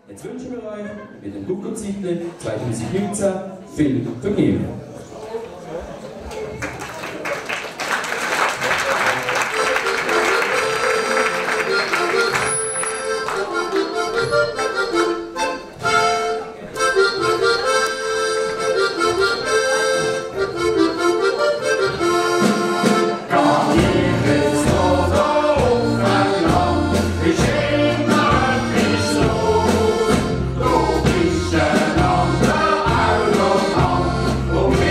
Jetzt wünschen wir euch mit dem Gucko-Zeitli 2019 viel Vergnügen. Okay.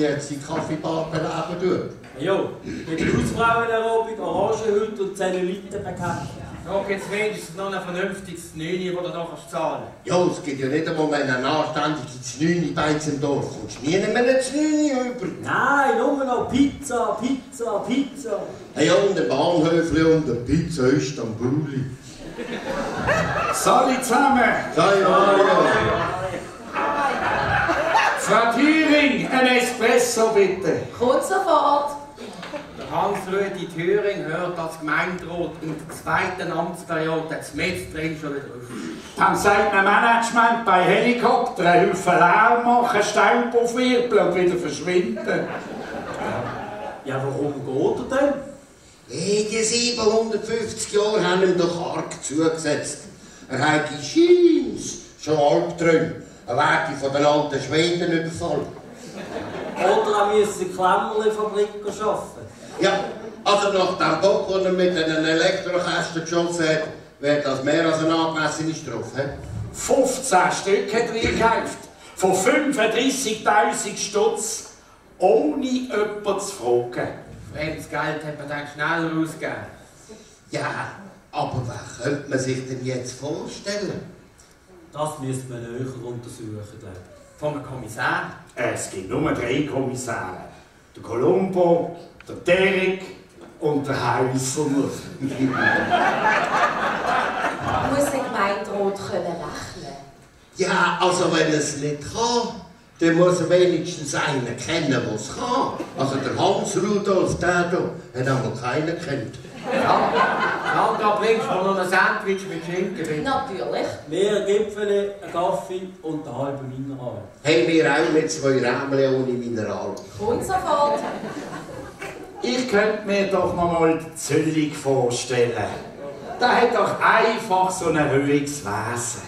jetzt die Kaffeebar beleben tut. Ja, mit der Hausfrauenaerobik, Orangenhütte und Zellulite bekämpfen. Da gibt es wenigstens noch ein vernünftiges 9, das du noch zahlen kannst. Ja, es gibt ja nicht einmal, wenn ein anständiges 9 bei uns im Dorf kommst du nie mehr ein 9 über. Nein, nur noch Pizza, Pizza, Pizza. Ja, und ein Bahnhöfli und eine Pizza Istanbuli. Salut zusammen! Sei Mario! Frau Thüring, ein Espresso bitte! Kurz sofort. Der Hans-Rudi Thüring hört als Gemeinderat in der zweiten Amtsperiode das Metz drin schon wieder auf. Dann sagt man Management bei Helikopter, ein Haufen Lärm machen, Staub aufwirbeln und wieder verschwinden. Ja, warum geht er denn? Hey, die 750 Jahre haben ihm doch arg zugesetzt. Er hat die Scheins schon Albträume. Er werde von den alten Schweden überfallen. Oder er müsse in Klemmerli-Fabrik arbeiten. Ja, also nach dem Bock, den er mit einem Elektrokästen geschossen hat, wäre das mehr als eine angemessene Strafe. 15 Stück hat er gekauft. Von 35.000 Stutz, ohne jemanden zu fragen. Fremdes Geld hat man dann schneller ausgegeben. Ja, aber was könnte man sich denn jetzt vorstellen? Das müsste man näher untersuchen, glaube ich. Von einem Kommissar. Es gibt nur 3 Kommissare. Der Columbo, der Derek und der Häusler. Muss der Gemeinderat rechnen. Ja, also wenn er es nicht kann, dann muss er wenigstens einen kennen, der es kann. Also der Hans Rudolf, der hier, hat aber keinen kennt. Ja, da bringst du noch ein Sandwich mit Schinken bitte. Natürlich. Mehr Gipfel, ein Kaffee und eine halbe Mineral. Haben wir auch mit 2 Rämchen ohne Mineral. Kurz sofort. Ich könnte mir doch noch mal den Zöllig vorstellen. Der hat doch einfach so ein ruhiges Wesen.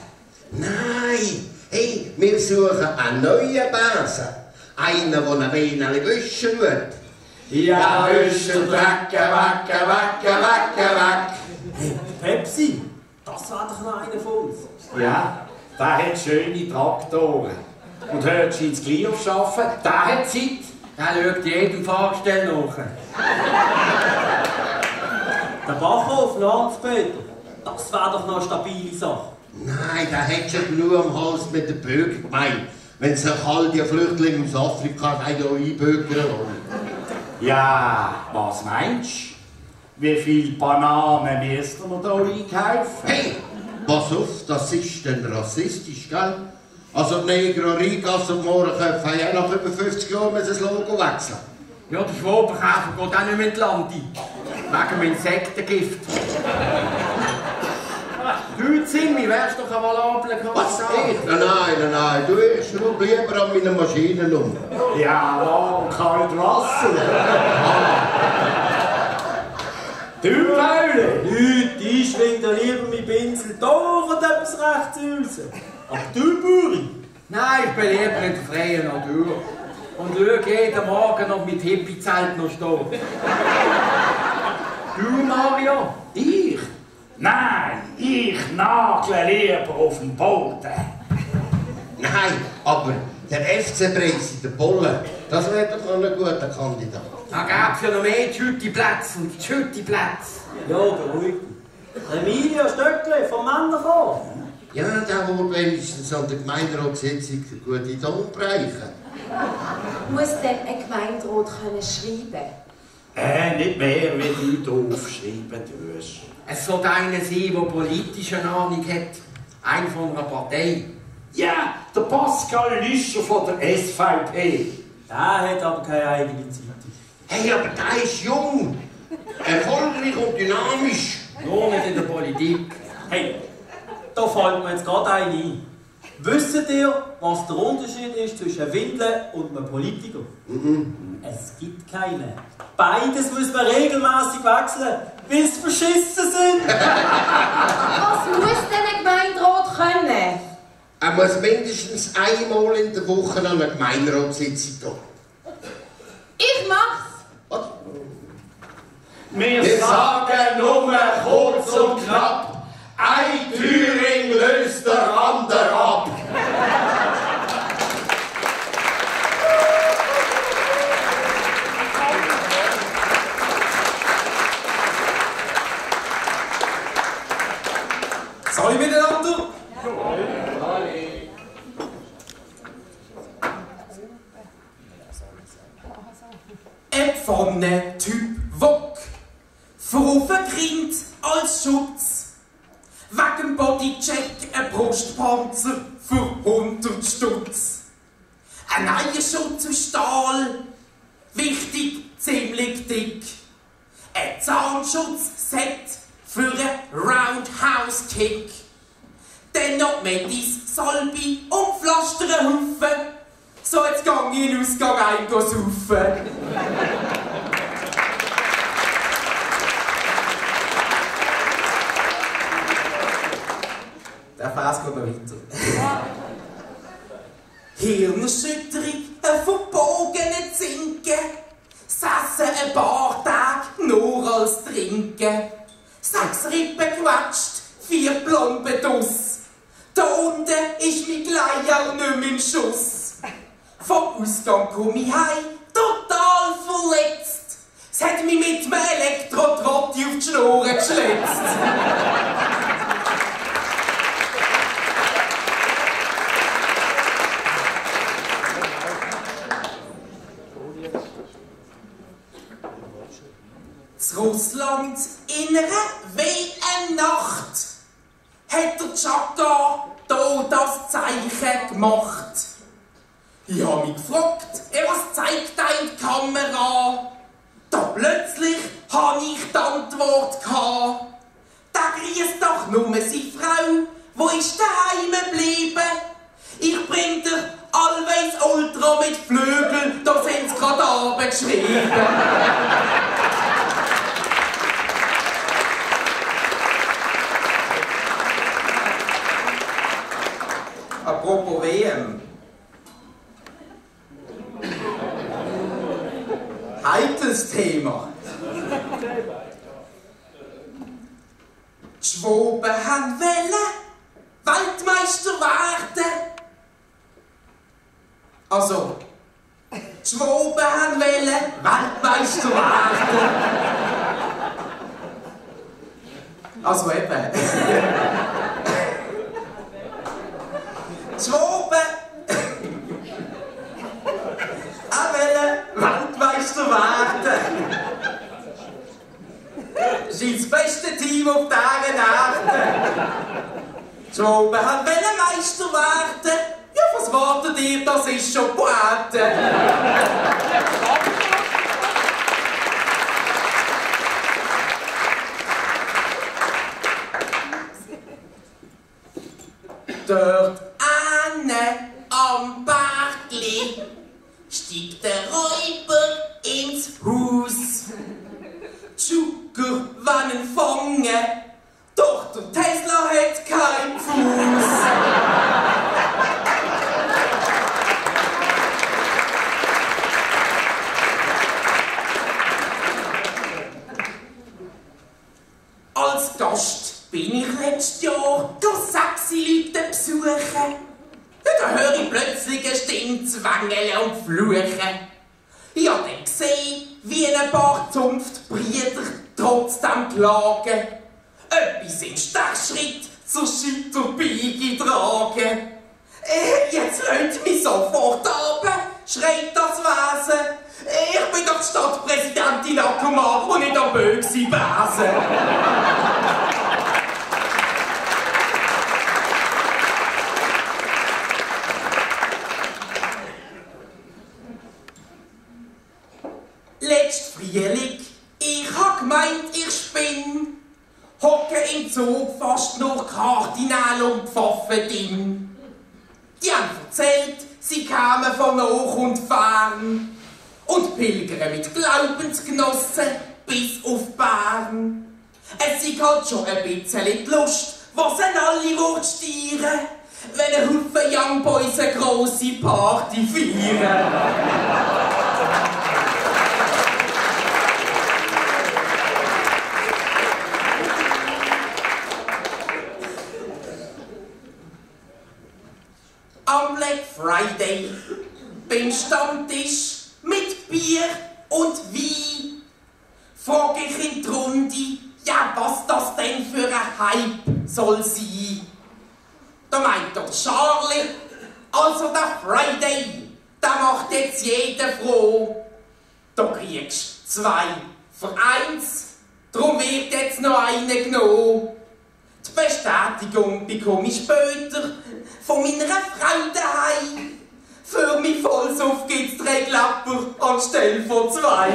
Nein, hey, wir suchen einen neuen Besen. Einen, der ein wenig wischen wird. Ja, wischen, weg, weg, weg, weg, weg. Hey, Pepsi, das war doch noch einer von uns. Ja, der hat schöne Traktoren. Und hört ins gleich arbeiten, der hat Zeit. Der schaut jedem Fahrgestell nach. Der Bachhof, Hans-Peter, das wäre doch noch eine stabile Sache. Nein, der hat schon nur am Hals mit den Bögen gemeint. Wenn sich all die Flüchtlinge aus Afrika einbürgern wollen. Ja, was meinst du? Wie viele Bananen müssten wir da einkaufen? Hey, pass auf, das ist denn rassistisch, gell? Also die Negro Rigas und Mohrenköpfe haben ja nach über 50 Jahren das Logo wechseln. Ja, der Schwabenkäfer geht auch nicht mehr in die Lande. Wegen dem Insektengift. Du, Zimmi, wärst doch ein valabler Kommissar. Ich? Nein, du schraub lieber an meinen Maschinen um. Ja, kalt Wasser. Du, Pauli! Leute, ich schwing da lieber mit Pinsel, da kommt etwas rechts raus. Aber du, Buri? Nein, ich bin lieber in der freien Natur. Und schau jeden Morgen noch mit Hippie-Zelt noch stehen. Du, Mario? Ich? Nein, ich nagle lieber auf dem Boden. Nein, aber der FC-Preis in der Bolle, das wäre doch noch ein guter Kandidat. Da gäbe es ja noch mehr Schüttiplätze und Schüttiplätze. Ja, beruhigt dich. Emilia Stöckli vom Männerchor. Ja, der wird wenigstens an der Gemeinderatssitzung eine gute Ton bereichen. Muss denn ein Gemeinderat schreiben? Nicht mehr, wie du aufschreiben tust. Es sollte einer sein, der politische Ahnung hat. Einer von einer Partei. Ja, der Pascal Lüscher von der SVP. Der hat aber keine eigene Zeitung. Hey, aber der ist jung, erfolgreich und dynamisch. Nur nicht in der Politik. Hey, da fällt mir jetzt gerade ein. Wisst ihr, was der Unterschied ist zwischen Windeln und einem Politiker? Es gibt keinen. Beides muss man regelmäßig wechseln, bis sie verschissen sind. Was muss denn ein Gemeinderat können? Er muss mindestens einmal in der Woche an einer Gemeinderatssitzung gehen. Ich mach's. Was? Wir sagen nur kurz und knapp, ein Thüring löst der andere ab. Salut miteinander! Ein Pfanne-Typ Wok, verrufen als Schutz. Wegen Bodycheck ein Brustpanzer für 100 Stutz. Ein neuer Schutz aus Stahl, wichtig, ziemlich dick. Ein Zahnschutzset für einen Roundhouse-Kick. Dann noch Metis, Salbi und Pflasterhaufen. So, jetzt gang ich in den Ausgang saufen. Der Vers geht noch weiter. Hirnerschütterung, ein verbogener Zinken. Sassen ein paar Tage nur als Trinken. 6 Rippen gequetscht, 4 Plomben draus. Da unten ist mein Gleier nicht mehr in Schuss. Vom Ausgang komm ich heim, total verletzt. Es hat mich mit einem Elektro-Trotti auf die Schnur geschletzt. Z Russland in einer WM-Nacht hat der Chaka da das Zeichen gemacht. Ich hab mich gefragt, was zeigt einem die Kamera? Da plötzlich hab ich die Antwort gehabt. Der grüßt doch nur seine Frau, wo ist daheim geblieben? Ich bring dir Always Ultra mit Flügeln, da sind sie gerade abgeschrieben. Apropos WM. Heikles Thema. Die Schwaben haben Weltmeister werden. Also, die Schwaben haben Weltmeister werden. Also eben. Die Schwaben Weltmeister werden. Das ist das beste Team auf dieser Erde. Die Schwaben wollen Meister werden. Ja, was wartet ihr? Das ist schon Poete. Dort am Bergli steigt der Räuber ins Haus. Die Schucker wollen ihn fangen, doch der Tesla hat keinen Fuß. Als Gast bin ich letztes Jahr durch 6 Leute besuchen. Da höre ich plötzlich eine Stimme zwängeln und fluchen. Ich habe dann gesehen, wie ein paar Zunftbrüder trotzdem klagen. Etwas im Stechschritt zur Scheiterbeige tragen. Jetzt lasst mich sofort runter, schreit das Wesen. Ich bin doch die Stadtpräsidentin Ackermann und nicht am böse Wesen. Letzt Frühling, ich hab gemeint, ich spinn. Hocke im Zug fast nur Kardinal und Pfaffending. Die haben erzählt, sie kamen von hoch und fern und pilgern mit Glaubensgenossen bis auf Bern. Es ist halt schon ein bisschen die Lust, was an alle stieren, wenn ein Haufen Young Boys eine grosse Party feiern. Am Black Friday beim Stammtisch mit Bier und Wein frag ich in die Runde, ja, was das denn für ein Hype soll sein. da meint der Charlie, also der Friday, der macht jetzt jeden froh. Da kriegst 2 für 1, drum wird jetzt noch eine genommen. Die Bestätigung bekomme ich später von meiner Frau daheim. Für mich Vollsuff gibt's 3 Klapper anstelle von 2.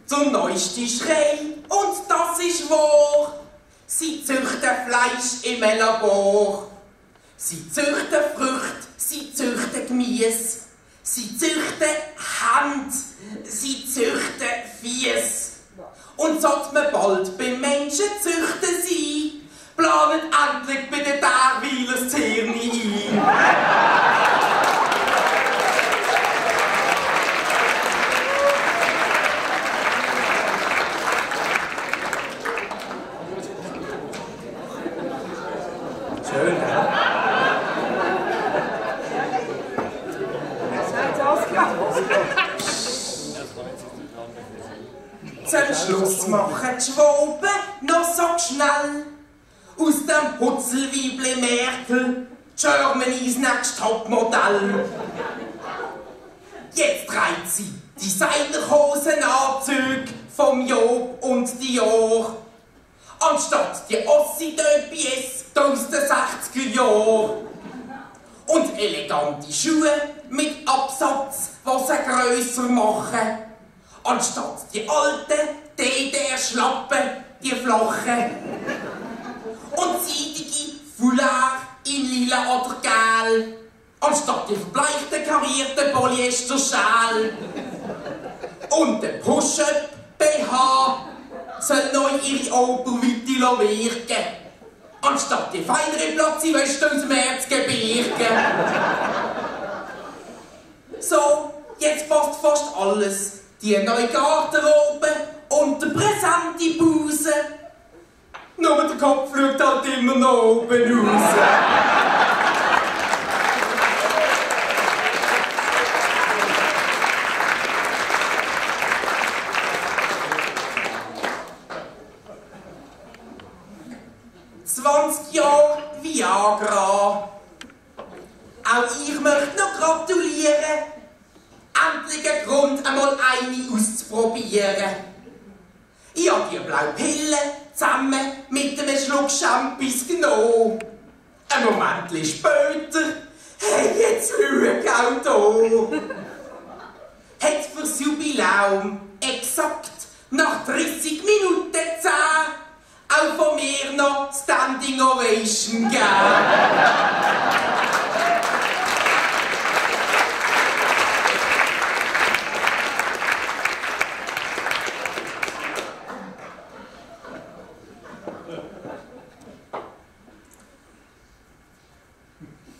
Zum neuesten Schrei, und das ist wahr. Sie züchten Fleisch im Labor. Sie züchten Früchte, sie züchten Gemüse. Sie züchten Hand, sie züchten Fies. Und sollte man bald beim Menschen züchten sein, planen endlich bei den Tagweilers das Hirn ein. Schön, ja? Zum Schluss machen die Schwaben noch so schnell aus dem Hutzelweibli Merkel Germany's Next Topmodell. Jetzt trägt sie Designerhosenanzüge vom Job und Dior, anstatt die Ossi de Pièce aus den 60er Jahren. Und elegante Schuhe mit Absatz, was sie grösser machen, anstatt die alten DDR-Schlappen, die flachen. Und seidige Foulard in lila oder gel, anstatt die verbleichten karierten Polyester-Schal. Und der Push-Up-BH soll neu ihre Oberweite wirken, anstatt die feinere Platzi-Weste aus dem Erzgebirge. So, jetzt passt fast alles. Die neue Garderobe und der präsente Busen. Nur der Kopf fliegt halt immer noch oben raus. Jahre Viagra. Auch ich möchte noch gratulieren. Endlich ein Grund, einmal eine auszuprobieren. Ich habe die blaue Pille zusammen mit einem Schluck Champis genommen. Ein Moment später, hey, jetzt Lüge auch da. Hat fürs Jubiläum exakt nach 30 Minuten 10 auch von mir noch Standing Ovation gegeben.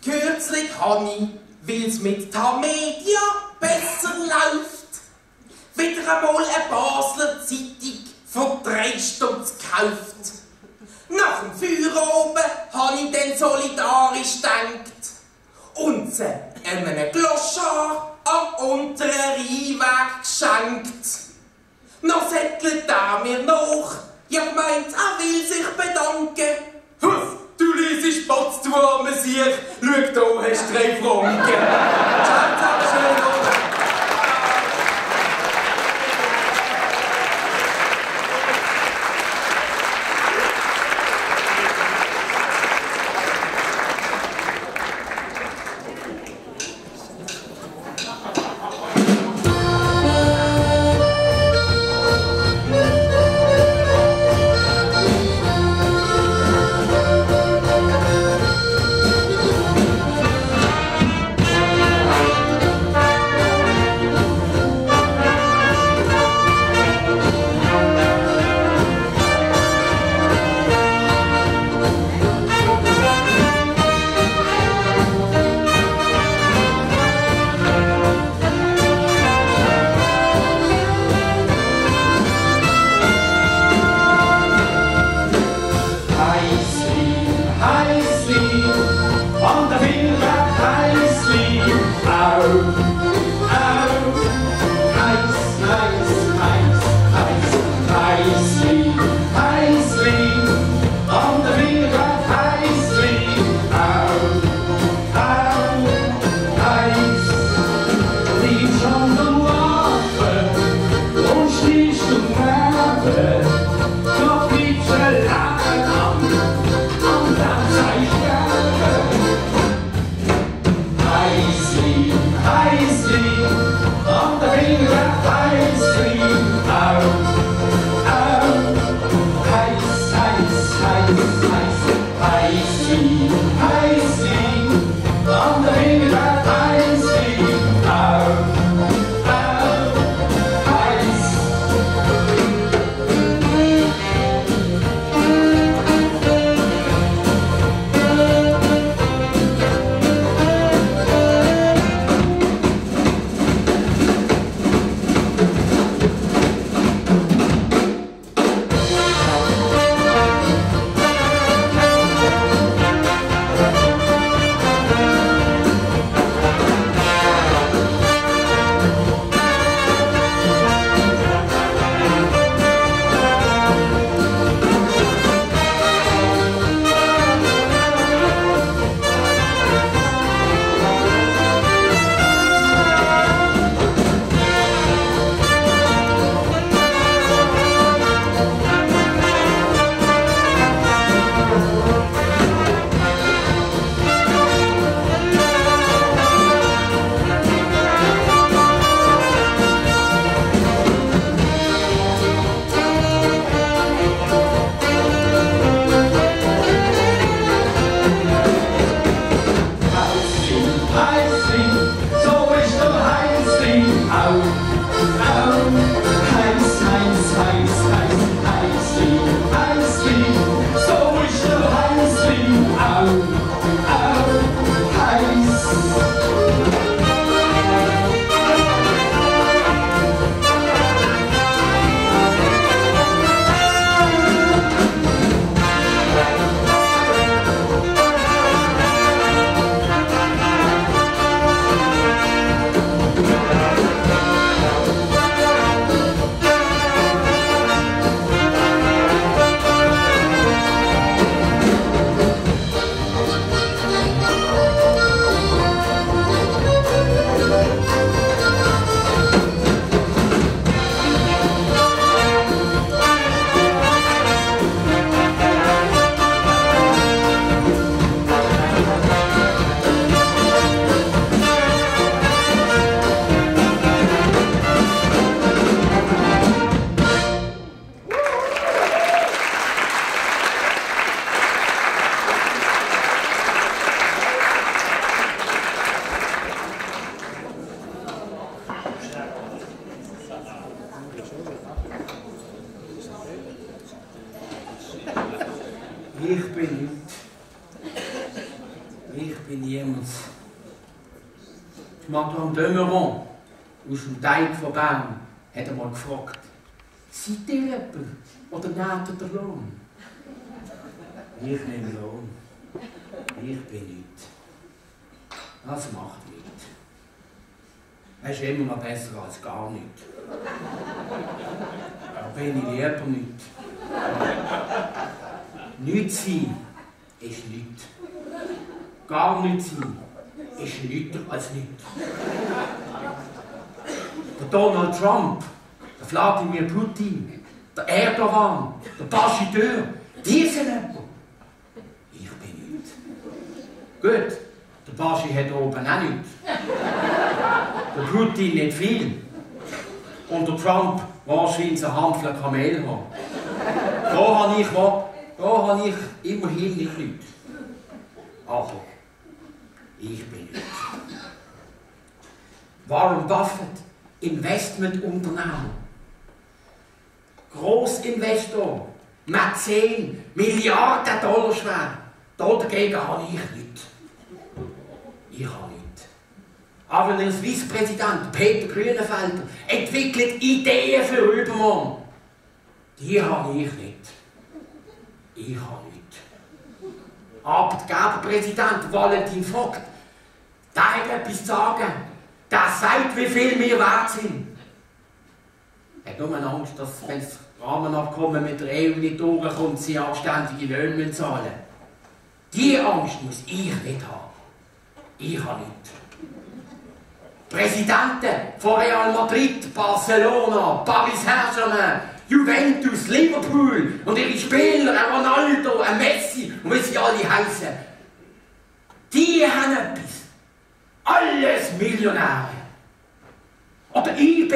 Kürzlich habe ich, weil es mit Tamedia besser läuft, wieder einmal eine Basler Zeitung für 3 Stutz gekauft. Nach dem Feierabend habe ich dann solidarisch gedacht und sie einem Gloschar am unteren Rheinweg geschenkt. Noch sättelt er mir nach, ja gemeint, er will sich bedanken. Huff, du liest Spatz, du arme Sieg, schau da, hast 3 Franken. Ciao, ciao, schön noch. Heißling, so ist der Heißling auch. Heiß, heiß, heiß, heiß, Heißling, Heißling, so ist der Heißling auch. Heiß. Madame de Meuron aus dem Teig von Bern hat einmal gefragt: Seid ihr jemand oder nehmt ihr den Lohn? Ich nehme Lohn. Ich bin nichts. Das macht nichts. Das ist immer noch besser als gar nichts. Da bin ich lieber nichts. Nichts sein ist nichts. Gar nichts sein ist nichts als nichts. Der Donald Trump, der Wladimir Putin, der Erdogan, der Bashideur, die sind jemand. Ich bin nichts. Gut, der Baschi hat oben auch nichts. Der Putin nicht viel. Und der Trump wahrscheinlich eine Handvoll Kamel haben. Da habe ich immerhin nicht nichts. Aber ich bin nichts. Warren Buffett, Investmentunternehmer. Grossinvestor, Mäzen, Milliarden Dollar schwer. Dagegen habe ich nichts. Ich habe nichts. Aber der Swiss-Präsident Peter Grünenfelder entwickelt Ideen für übermorgen. Die habe ich nicht. Ich habe nichts. Aber der Geberpräsident Valentin Vogt, der hat etwas zu sagen. Der sagt, wie viel wir wert sind. Er hat nur Angst, dass, wenn das Rahmenabkommen mit der EU nicht durchkommt, sie anständige Löhne zahlen. Diese Angst muss ich nicht haben. Ich habe nicht. Präsidenten von Real Madrid, Barcelona, Paris Saint-Germain, Juventus, Liverpool und ihre Spieler, ein Ronaldo, ein Messi und wie sie alle heißen, die haben etwas. Alles Millionäre. Oder IB.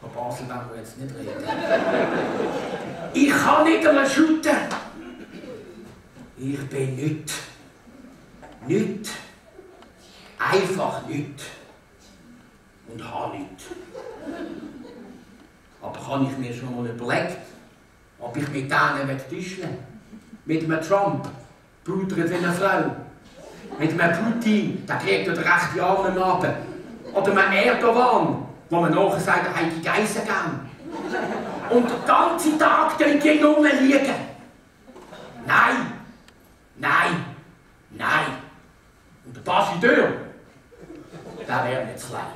Von Basel werden wir jetzt nicht reden. Ich kann nicht einmal shooten. Ich bin nichts. Nichts. Einfach nichts. Und habe nichts. Aber kann ich mir schon mal überlegt, ob ich mit denen täuschen mit einem Trump, blutert wie eine Frau. Mit einem Putin, der kriegt ja den rechten Arm am Abend. Oder einem Erdogan, wo man nachher sagt, er hat die Geissen gern. Und den ganzen Tag die rumliegen. Nein, nein, nein. Und der Bashideur, der wäre nicht klein.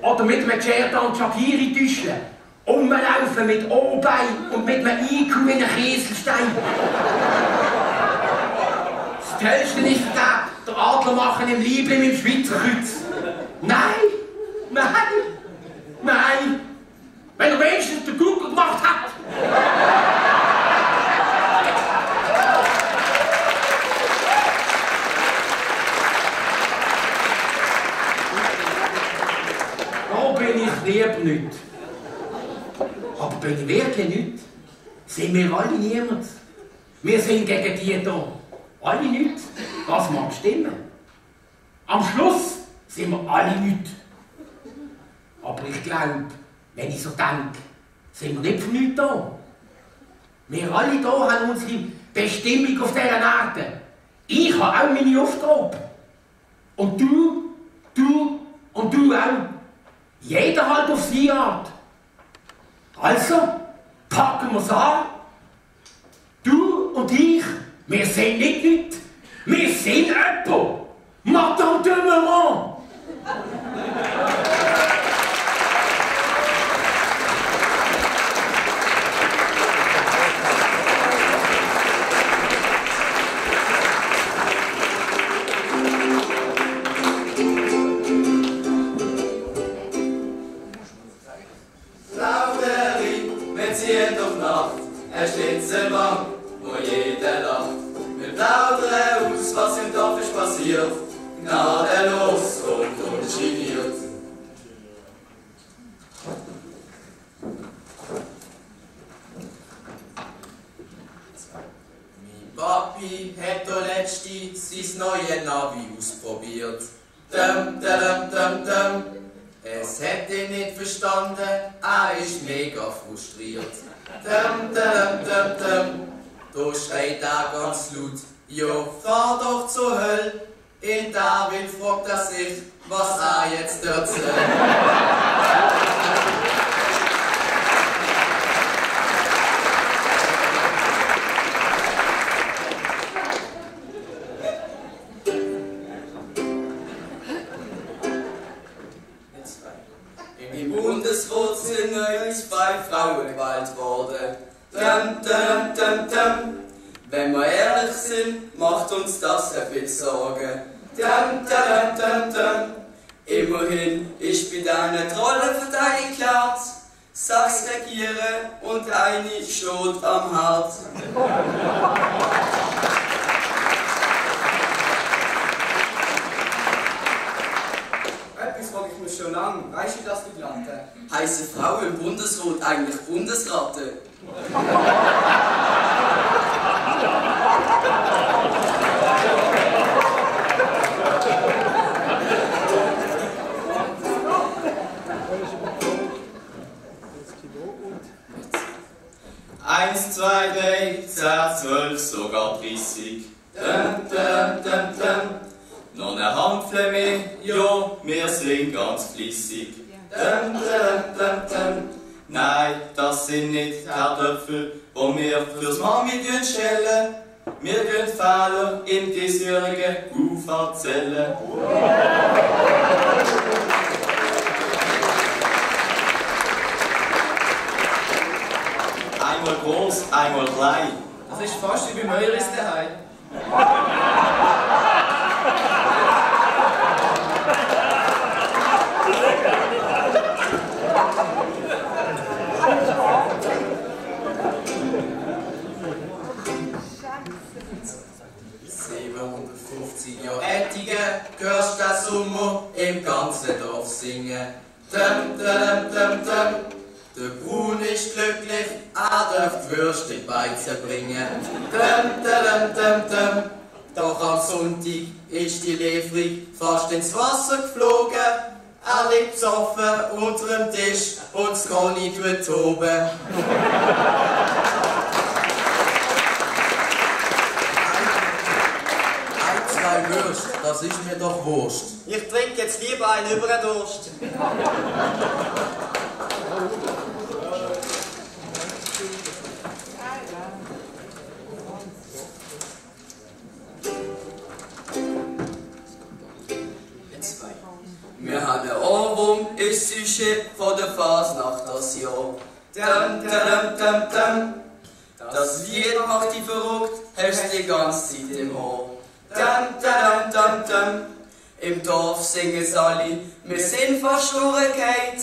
Oder mit einem Cerdan Shakiri täuschen. Rumlaufen mit O-Bein und mit einem IQ wie einem Kieselstein. Das Tollste ist der Adler machen im Liebling im Schweizer Kreuz. Nein, nein, nein. Wenn er wenigstens den Google gemacht hat. Da bin ich lieber nicht. Aber bin ich wirklich nicht? Sind wir alle niemand? Wir sind gegen die hier. alle nichts. Das mag stimmen. Am Schluss sind wir alle nichts. Aber ich glaube, wenn ich so denke, sind wir nicht für nichts da. Wir alle hier haben unsere Bestimmung auf dieser Erde. Ich habe auch meine Aufgabe. Und du und du auch. Jeder halt auf seine Art. Also, packen wir es an. Du und ich, wir sind nicht nichts. Wir sind jemand. Madame de Meurant. Er steht selber, wo jeder lacht. Wir plaudern aus, was im Dorf ist passiert. Gnadenlos und ungeniert. Mein Papi hat da letztens sein neues Navi ausprobiert. Es hat ihn nicht verstanden, er ist mega frustriert. Da schreit er ganz laut, jo, fahr doch zur Hölle. In David fragt er sich, was er jetzt dort soll. Im Bundesrat sind neu 2 Frauen gewählt worden. Wenn wir ehrlich sind, macht uns das ein bisschen Sorgen. Immerhin ist bei diesen Rollenverteilung klar, 6 regieren und eine steht am Herd. Etwas frage ich mich schon lange. Weißt du, dass du gelernt hast? Heissen Frauen im Bundesrat eigentlich Bundesratte? Eins, 2, 3, 10, 12, sogar 30. Noch eine Handvoll mehr, ja, wir sind ganz flüssig. Nein, das sind nicht Kartoffeln, die wir fürs Mami stellen. Wir tun Fehler im diesjährigen erzählen. Einmal groß, einmal klein. Das ist fast wie bei Meuris daheim. Jahre Ettigen hörst den Sommer im ganzen Dorf singen. Der Brun ist glücklich, er darf die Würste in die Beizen bringen. Doch am Sonntag ist die Lieferung fast ins Wasser geflogen. Er liegt besoffen unter dem Tisch und das Conny tut toben. Ein, 2 Würste, das ist mir doch Wurst. Ich trinke jetzt lieber einen über den Durst. Wir haben einen Ohrwurm, ist Sujet von der Fasnacht das Jahr. Das Lied macht dich verrückt, hast die ganze Zeit im Ohr. Im Dorf singen es alle, wir sind fast durchgefallen.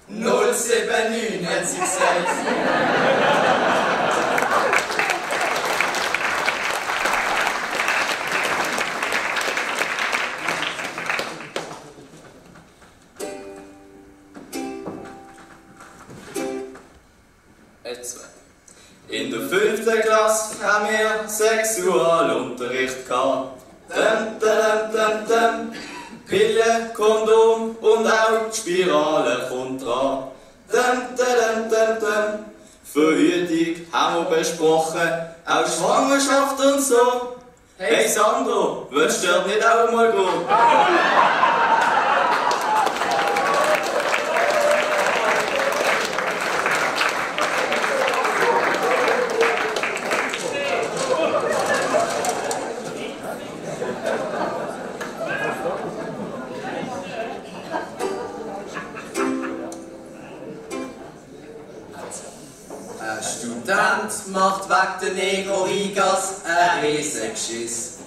079 hat sie gesagt. In der 5. Klasse haben wir Sexualunterricht gehabt. Pille, Kondom und auch die Spirale kommt dran. Verhütung haben wir besprochen, auch Schwangerschaft und so. Hey Sandro, willst du dort nicht auch mal gehen? Ein Student macht weg den Ego-Rigas ein Riesengeschiss.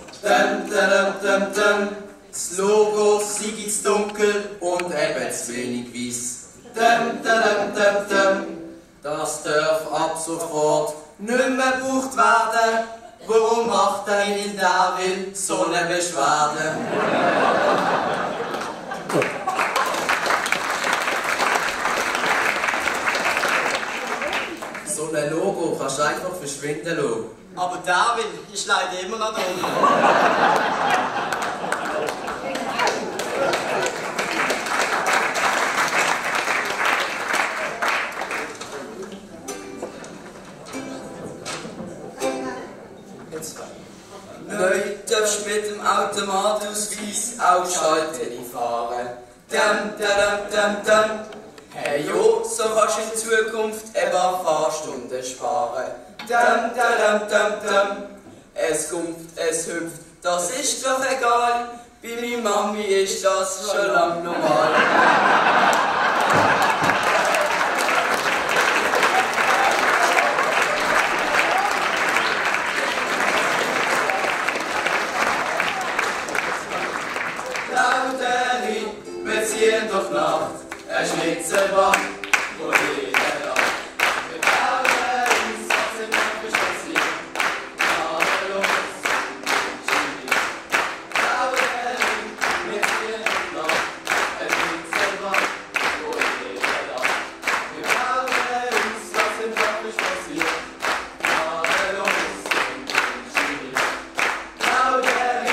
Das Logo sei zu dunkel und eben zu wenig weiss. Das darf ab sofort nicht mehr gebraucht werden. Warum macht der Darwin so eine Beschwerde? So ein Logo kannst du einfach verschwinden lassen. Aber Darwin ist leider immer noch da unten. Neu darfst du mit dem Automatausweis auch Schalteli fahren. Hey jo, so kannst du in Zukunft eben Fahrstunden sparen. Es kommt, es hüpft, das ist doch egal. Bei meiner Mami ist das schon lang normal. Lauteri, wir ziehen durch Nacht, ein Schnitzelbach, wo jeder lacht. Wir bauen uns, was in der Spazier, tadellos, Chili. Lauteri, wir ziehen durch Nacht, ein Schnitzelbach, wo jeder lacht. Wir bauen uns, was in der Spazier, tadellos, Chili. Lauteri.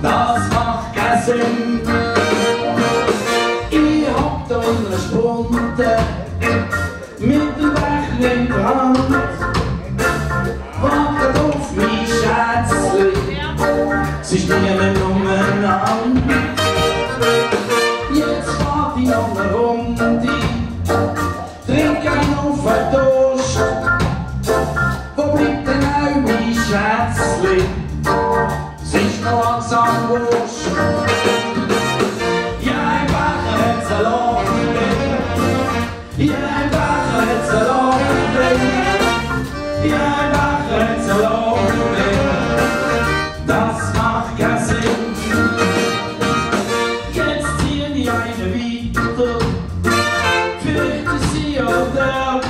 Das macht keinen Sinn. Ich hab da eine Spunte mit dem Becher in der Hand. Wartet auf mein Schätzchen, sie stehen umeinander. Jetzt fahrt ich noch eine Runde, trink einen auf den Durst. Wo bleibt denn auch mein Schätzchen? Es ist noch langsam wurscht. Ja, ein Becher hat's erlaubt. Ja, ein Becher hat's erlaubt. Ja, ein Becher hat's erlaubt. Das macht keinen Sinn. Jetzt zieh ich eine weiter. Vielleicht ist sie auch dort.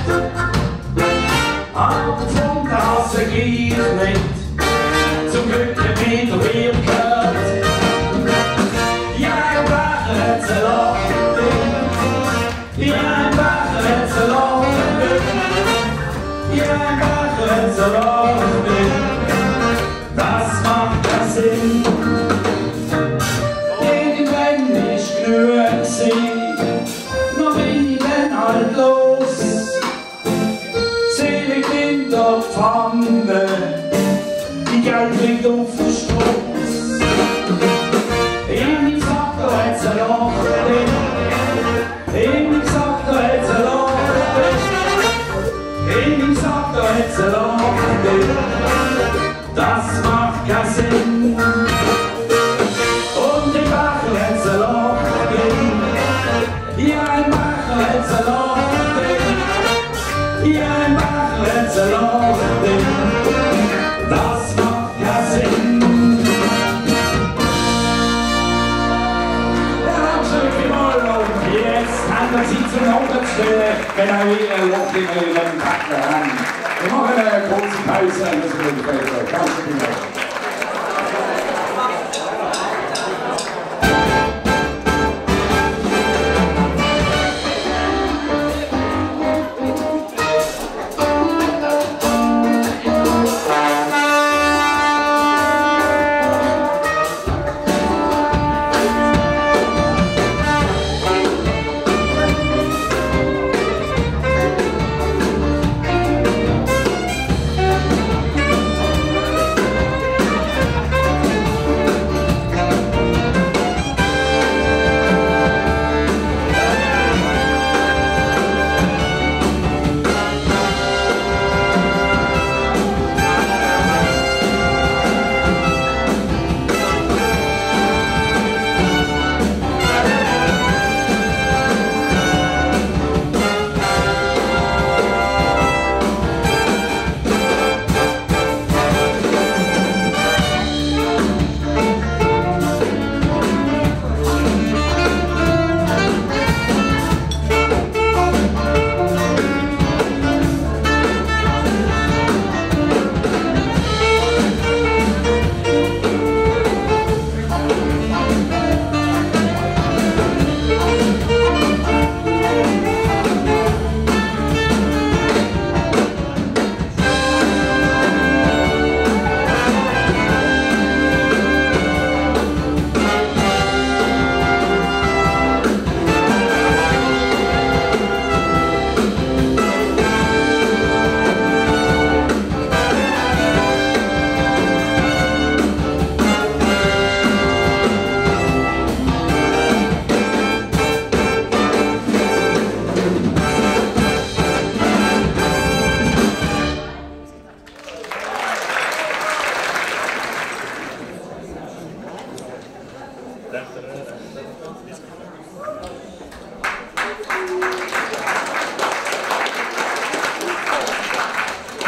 Aber von das geht nicht. Zum Glück hab ich noch ihr gehört. Ja, ein Becher hat's erlaubt. Ja, ein Becher hat's erlaubt. Ja, ein Becher hat's erlaubt. Das macht keinen Sinn. Irgendwann ist genug gewesen. Noch bin ich dann halt los. Sehe Kinder Pfanne. Die Geld liegt auf der Straße. Ich sag, da hat's erlaubt. Ich sag, da hat's erlaubt. Ich sag, da hat's erlaubt. Das macht keinen Sinn. Und die Becher hat's erlaubt. ihr macht es lachen, das macht keinen Sinn. Und jetzt haben wir Sie zum Augen zu stellen, wenn auch ihr Loch in Ihren Tacken habt. Wir machen eine kurze Pause und das wird später. Danke vielmals.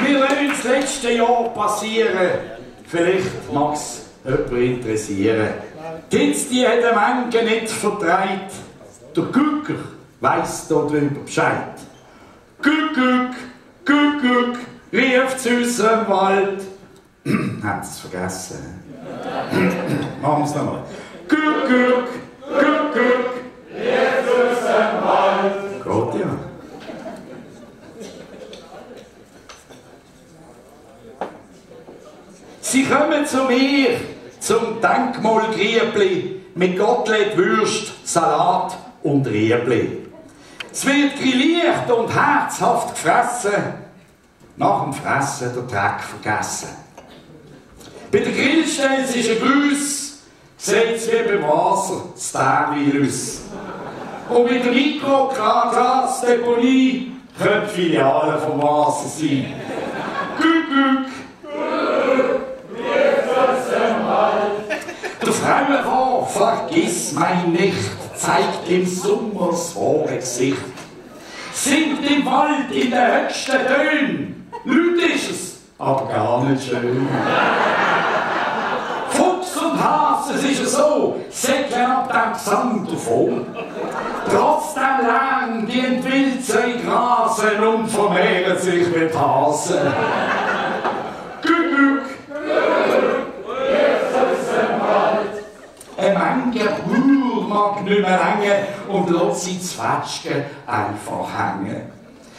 Wir wollen das letzte Jahr passieren. Vielleicht mag es jemand interessieren. Gibt's die hat der Menge nicht vertreibt. Der Gucker weiss darüber Bescheid. Guck, rief's aus dem Wald. Haben Sie es vergessen? Machen wir es nochmal. Guck, rief's aus dem Wald. Geht ja. Sie kommen zu mir, zum Denkmal Griebli, mit Gottlieb, Würst, Salat und Riebli. Es wird grilliert und herzhaft gefressen, nach dem Fressen der Dreck vergessen. Bei der Grillstelle ist ein Grüß, seht's wie beim Wasser, das Tärvirus. Und mit der Mikroglasdeponie können Filialen vom Wasser sein. Guck. Der Frauenchor, vergiss mein nicht, zeigt im Sommer das wahre Gesicht. Singt im Wald in den höchsten Tönen, laut ist es, aber gar nicht schön. Fuchs und Hase, es ist so, säckeln ab dem Gesang davon. Trotzdem lang die Wilze grasen und vermehren sich mit Hasen. Ein mancher Bauer mag nicht mehr lange und lässt sein Zwetschgen einfach hängen.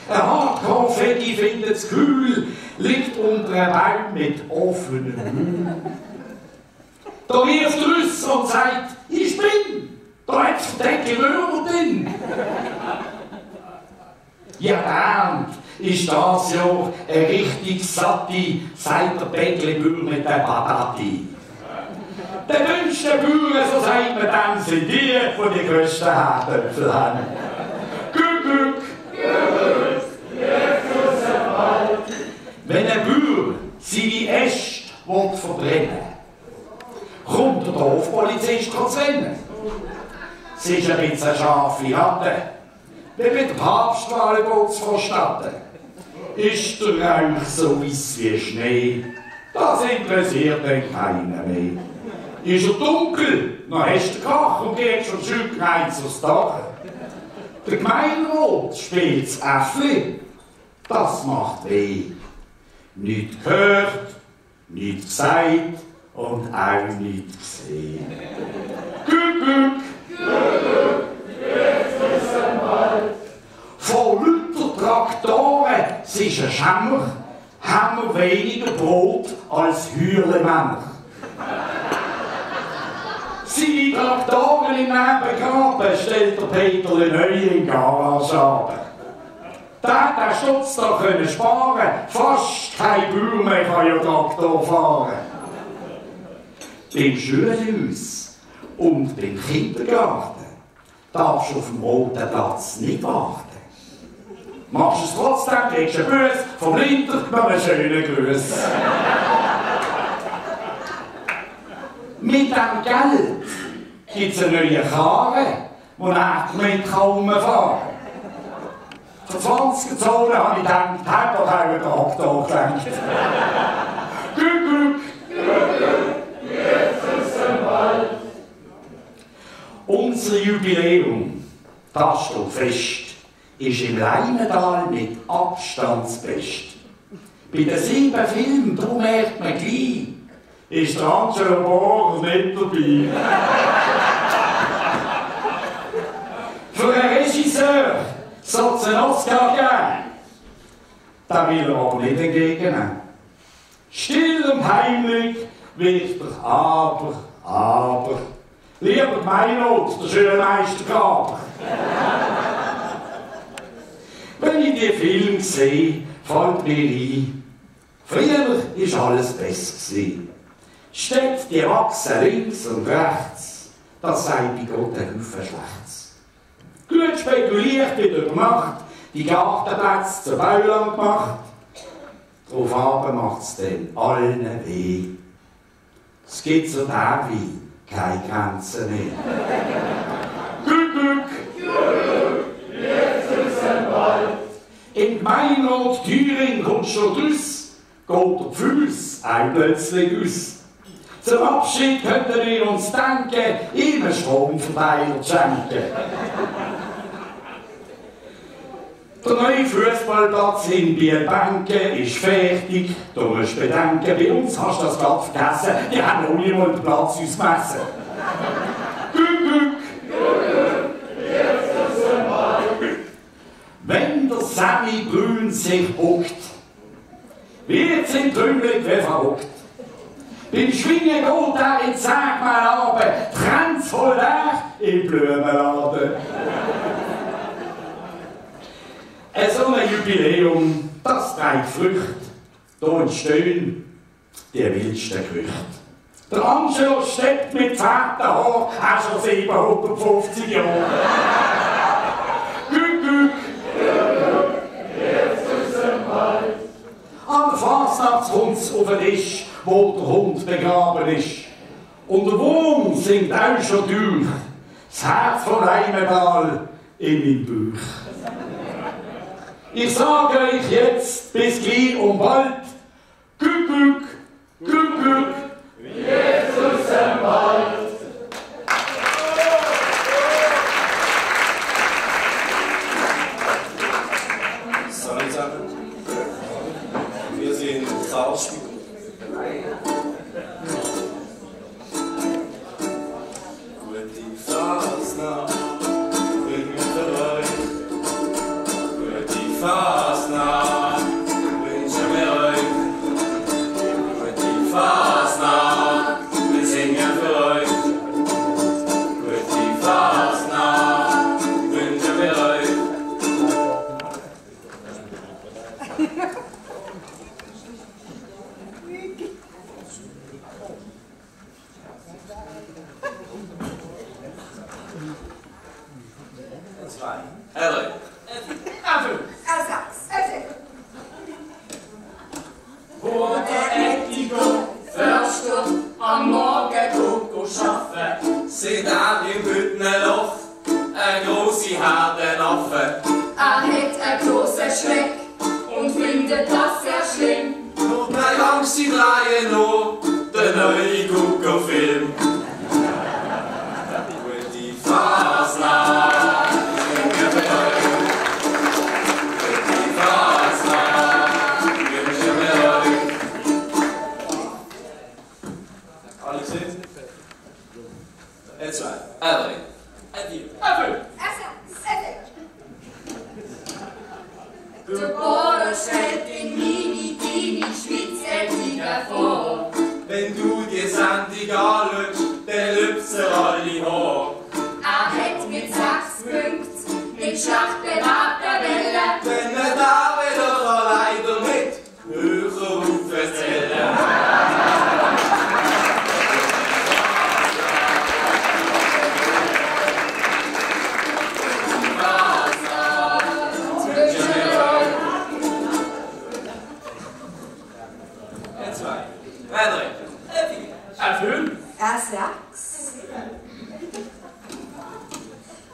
Ein Hardcore-Fegi findet's kühl, liegt unter einem Baum mit offenem Müll. Da wirft er raus und sagt, ich bin, da hat's verdeckte Würmer drin. Ja, Bernd, ist das ja eine richtig satte, sagt der Bäckli-Bauer mit der Patati. Der dünnste Bauern, so sagt man dann, sind die, die die grössten Herdöpfel haben. Guck, wenn ein Bauer seine Äste verbrennen will, kommt der Dorfpolizist zu rennen. Es ist ein bisschen eine scharfe Ratte, wie mit der Papstwahl zu verstatten. ist der Rauch so weiss wie Schnee. Das interessiert dann keiner mehr. Ist er dunkel, dann hast du den Krach und gehst schon schön eins aufs Dach. Der Gemeinderat spielt das Äffli, das macht weh. Nicht gehört, nicht gesagt und auch nicht gesehen. Kuckuck! Von lauter Traktoren, es ist ein Schämmer, haben wir weniger Brot als Hürlemänner. Seine Traktoren im Nebengraben stellt der Peter neu in Garage ab. Der Stutz da können sparen, fast kein Bauer mehr kann ja Traktor fahren. Beim Schulhaus und beim Kindergarten darfst du auf dem roten Platz nicht warten. Machst du es trotzdem, kriegst du einen Bus vom Linter noch einen schönen Gruß. Mit dem Geld gibt es eine neue Karre, die nicht kaum fahren. Für 20 Zonen habe ich gedacht, hat doch auch einen Traktor gedacht. Kuckuck! Unser Jubiläum, das steht fest, ist im Leinental mit Abstand das Beste. Bei den 7 Filmen, da merkt man gleich, ist der Angelo Borg nicht dabei. Für einen Regisseur soll es einen Oscar geben. Den will er aber nicht entgegennehmen. Still und heimlich wird er aber. Lieber Gemeinderat, der Schulmeister Graber. Wenn ich die Filme sehe, fällt mir ein, früher war alles besser. Städte, die wachsen links und rechts, das sei bei Gott ein Haufen Schlechtes. Gut spekuliert wird über Nacht, die Gartenplätze zur Bauland gemacht. Drauf aber macht es dann allen weh. Es gibt so wie keine Grenzen mehr. Kuckuck! Jetzt ist ein Wald. Im Gemeinderat Thüringen kommt schon draus, geht der Pfuss auch plötzlich aus. Zum Abschied könnten wir uns denken, ihm einen Stromverteiler zu schenken. Der neue Fußballplatz in Bielbanken ist fertig. Du musst bedenken, bei uns hast du das gerade vergessen, die haben noch nie mal den Platz ausgemessen. Kuckuck! Wenn der Sammy Brün sich huckt, wird es im Trümmelig wie verrückt. Beim Schwingen geht er in 10 Mal runter, trennt's voll im Blumenladen. So ein Jubiläum, das trägt Früchte. Da entstehen die wildsten Gerüchte. Der Angelo steppt mit Pferdehaar, hat schon 750 Jahre. Kuckuck! Jetzt ist ein Wald. An der Fasnacht kommt's auf den Tisch, wo der Hund begraben ist. Und der Wurm singt auch schon durch. Das Herz von Leinental in meinem Bauch. Ich sage euch jetzt bis gleich und bald. Kuckuck, Kuckuck, Jesus im Wald. Salut zusammen. Wir sind Trauerspiel. Gute Fasnacht, bring mir bereit. Gute Fasnacht, wünsche mir euch. Gute Fasnacht, wir singen für euch. Gute Fasnacht, wünsche mir euch. Hallo. Wo der Ettigo Förster am Morgen gut arbeiten, Sind alle im Hüttenloch eine grosse Herdenaffe. Er hat einen grossen Schreck und findet Der Bauer stellt in meine, deine Schweiz Etiker vor. Wenn du die Sendung anschaust, dann lüpft er alle hoch. Er hat mit 6 Punkten in Schlacht beraten wollen. Wenn er da wieder kann, leider nicht höher aufzählen.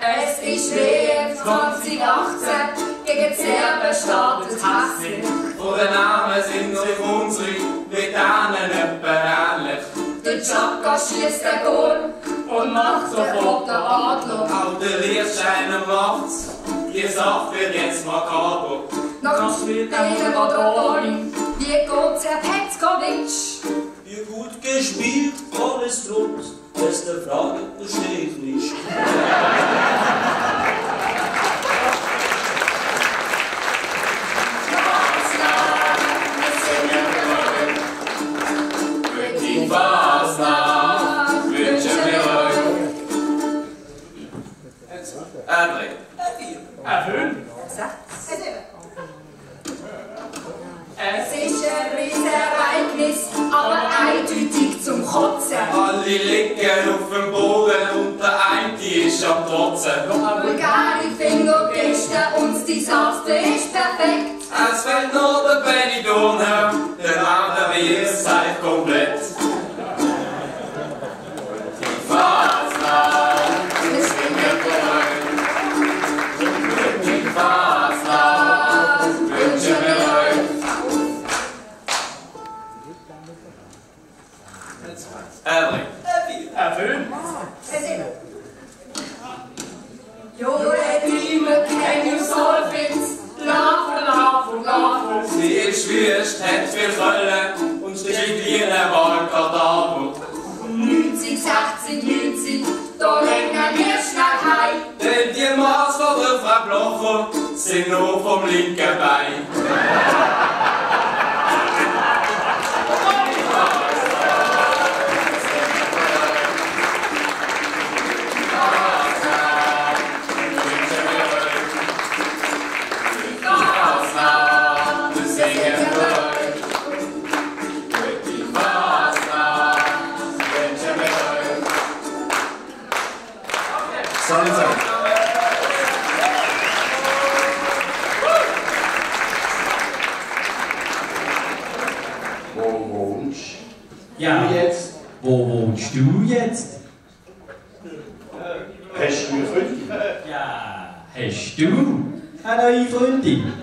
Es ist WM 2018, gegen die Serben startet Hassel. Von den Namen sind sich unsere Veteranen etwa ähnlich. Der Chaka schießt den Goal und macht sofort den Adler. Auch der Lehrsteiner macht's, die Sache wird jetzt makaber. Nach dem Spiel denen Modoni, wie geht's Herr Petzkowitsch? Wie gut gespielt, alles rund, beste Frage verstehe ich nicht. Die Fasnacht wünschen wir euch. Erfüllen. Es ist ein Riesenereignis, aber eindeutig zum Kotzen. Alle liegen auf dem Boden und der eine ist am Trotzen. Vulgare Fingergesten und die Saft ist perfekt. Es fällt nur der Benidorm her, der andere wird Zeit komplett. Die Fasnacht, wir singen für euch. Die Fasnacht wünschen wir euch. Erfüllen. Junge Dime, can you solve it? Laufen, laufen, laufen. Sie ist wüst, hat viel Köln und studieren Wahlkadaver. 90, 60, 90, da rennen wir schnell heim. Denn die Maß von der Frau Blocher sind nur vom linken Bein. Ja, wo wohnst du jetzt? Hast du eine Freundin? Ja, hast du eine neue Freundin?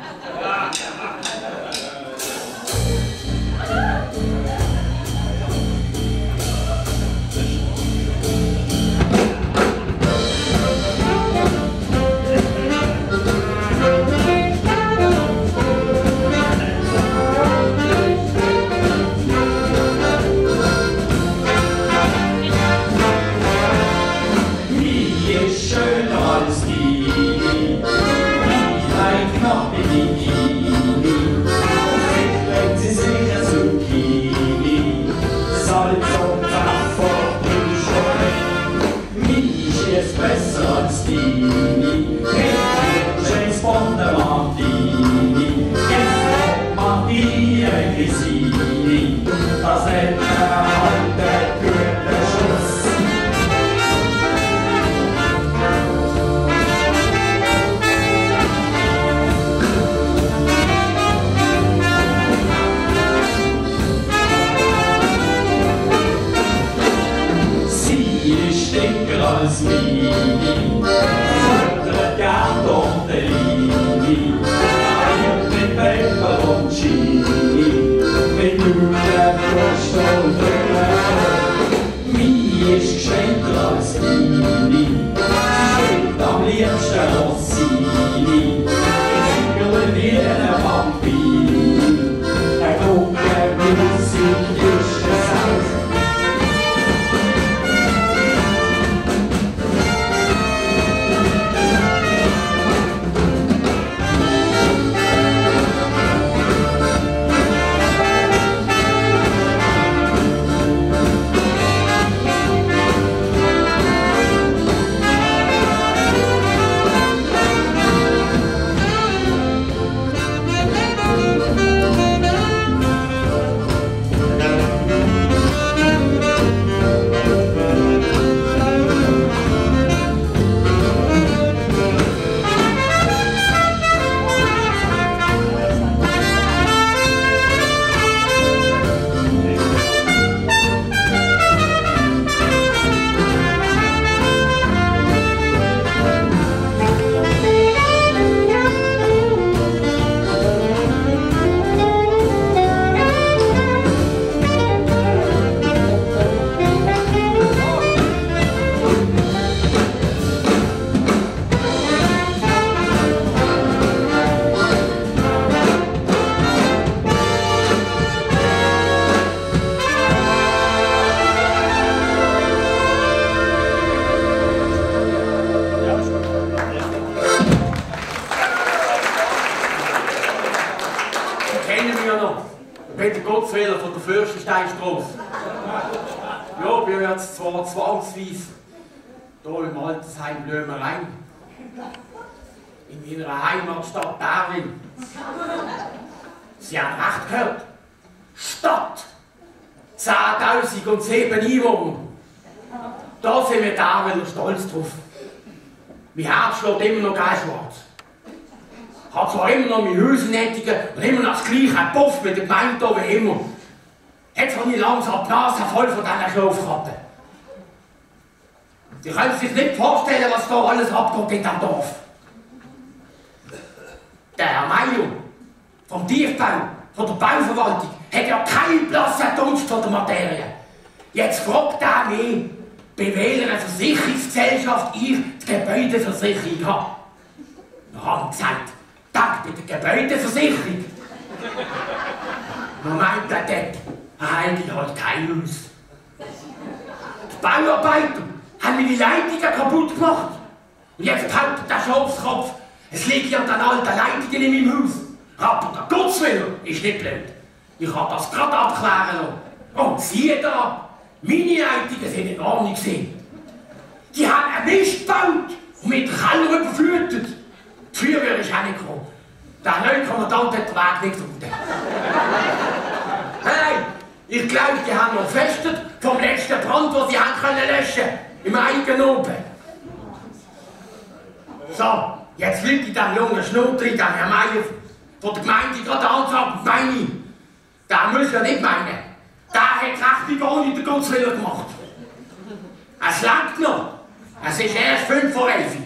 Schöner als die, die ein Knopf in kennen mich ja noch. Peter Gottfelder von der Fürstensteinstraße. Ja, ich bin jetzt zwar zwangsweise hier im Altersheim Blömerein. In meiner Heimatstadt Darwin. Sie haben recht gehört. Stadt. 10.007 Einwohner. Da sind wir Darwiner stolz drauf. Mein Herz schlägt immer noch schwarz. Ich habe zwar immer noch meine Hülsenettigen und immer noch das gleiche Puff mit der Gemeinde wie immer. Jetzt habe ich langsam die Nase voll von diesen Schlafkappen. Sie können sich nicht vorstellen, was da alles abgeht in diesem Dorf. Der Herr Meier vom Tiefbau, von der Bauverwaltung, hat ja keinen blassen Dunst von der Materie. Jetzt fragt er mich, bei welcher Versicherungsgesellschaft ich die Gebäudeversicherung habe. Wir haben gesagt, dank bei der Gebäudeversicherung. Man meint der Depp, eigentlich hat kein Haus. Die Bauarbeiter haben meine Leitungen kaputt gemacht. Und jetzt behauptet der Schafskopf, es liegt ja an den alten Leitungen in meinem Haus. Aber der Gotteswiller ist nicht blöd. Ich habe das gerade abklären lassen. Und siehe da, meine Leitungen sind in Ordnung gewesen. Die haben einen Mist gebaut und mit Keller überflutet. Die Feuerwehr ist auch nicht gekommen. Der neue Kommandant hat den Weg nicht gefunden. Nein, ich glaube, die haben noch gefestet vom letzten Brand, den sie haben können löschen im eigenen Oben. So, jetzt liegt in diesem jungen Schnurri, dem Herr Meier von der Gemeinde gerade angesagt, meine. Der muss ja nicht meinen. Der hat Rechnung ohne den Gotteswiller gemacht. Es langt noch. Es ist erst 5 vor 11.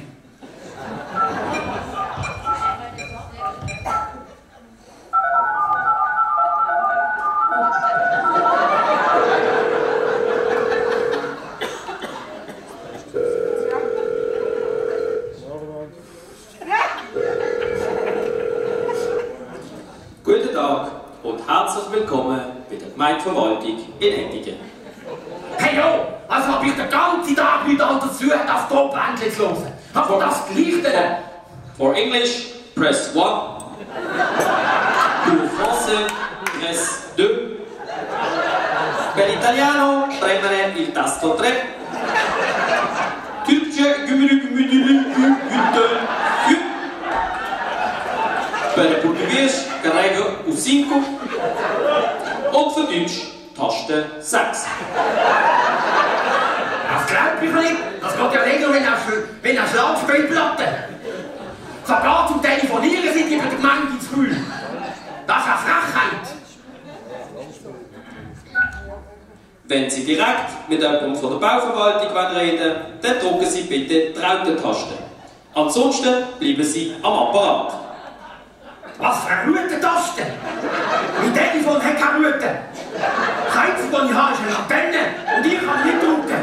Guten Tag und herzlich willkommen bei der Gemeindeverwaltung in Ettigen. Hey jo, also hab ich den ganzen Tag nichts anderes zu tun, als Top-Bändchen zu hören. Aber das Gleiche. For English, press 1. Pour Français, press 2. Per Italiano, premere il tasto 3. Türkçe, per Portugies, carrega o 5. Und für Deutsch, Taste 6. Das glaubt mich nicht. Das geht ja länger wie eine Schlagspielplatte. Sogar zum Telefonieren sind die bei der Gemeinde zu früh. Das ist eine Frechheit. Wenn Sie direkt mit jemandem von der Bauverwaltung reden, dann drücken Sie bitte die Raute-Taste. Ansonsten bleiben Sie am Apparat. Was für eine Route-Taste? Mein Telefon hat keine Route. Das Einzige, was ich habe, ist eine Antenne und ich kann nicht drücken.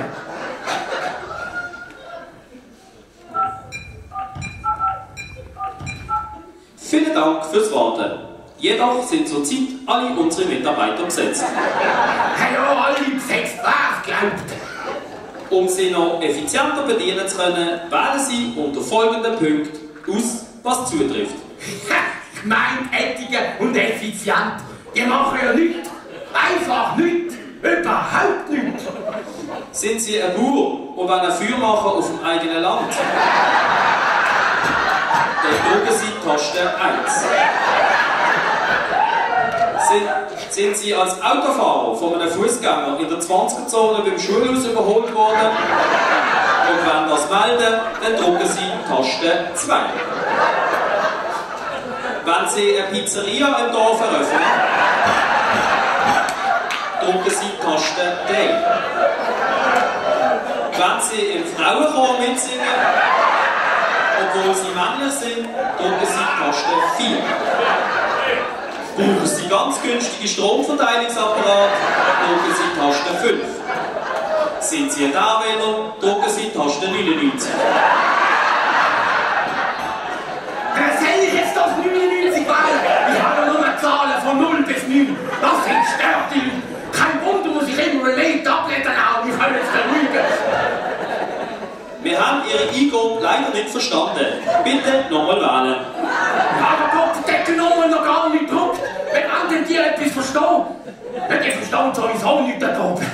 Vielen Dank fürs Warten. Jedoch sind zurzeit alle unsere Mitarbeiter besetzt. Hey, ja, alle besetzt, wer glaubt? Um Sie noch effizienter bedienen zu können, wählen Sie unter folgenden Punkten aus, was zutrifft. Gemeint, Ettigen und effizient. Die machen ja nichts. Einfach nichts. Überhaupt nichts. Sind Sie ein Bauer und wollen ein Feuer machen auf dem eigenen Land? Dann drücken Sie Taste 1. Sind Sie als Autofahrer von einem Fußgänger in der 20er-Zone beim Schulhaus überholt worden und wollen das melden, dann drücken Sie Taste 2. Wenn Sie eine Pizzeria im Dorf eröffnen, drücken Sie Taste 3. Wenn Sie im Frauenchor mitsingen, obwohl Sie männlich sind, drücken Sie Taste 4. Brauchen Sie ganz günstige Stromverteilungsapparat, drücken Sie Taste 5. Sind Sie ein Anwähler, drücken Sie Taste 99. Soll ich jetzt auf 99 wählen? Ich habe nur Zahlen von 0 bis 9. Das sind störte Leute. Kein Wunder, muss ich immer Relay Tabletten haben. Ich kann jetzt beruhigen. Wir haben Ihre Eingabe leider nicht verstanden. Bitte nochmal wählen. Aber Gott, der Gnome noch gar nicht gedruckt. Wenn zahlen sowieso nichts da oben.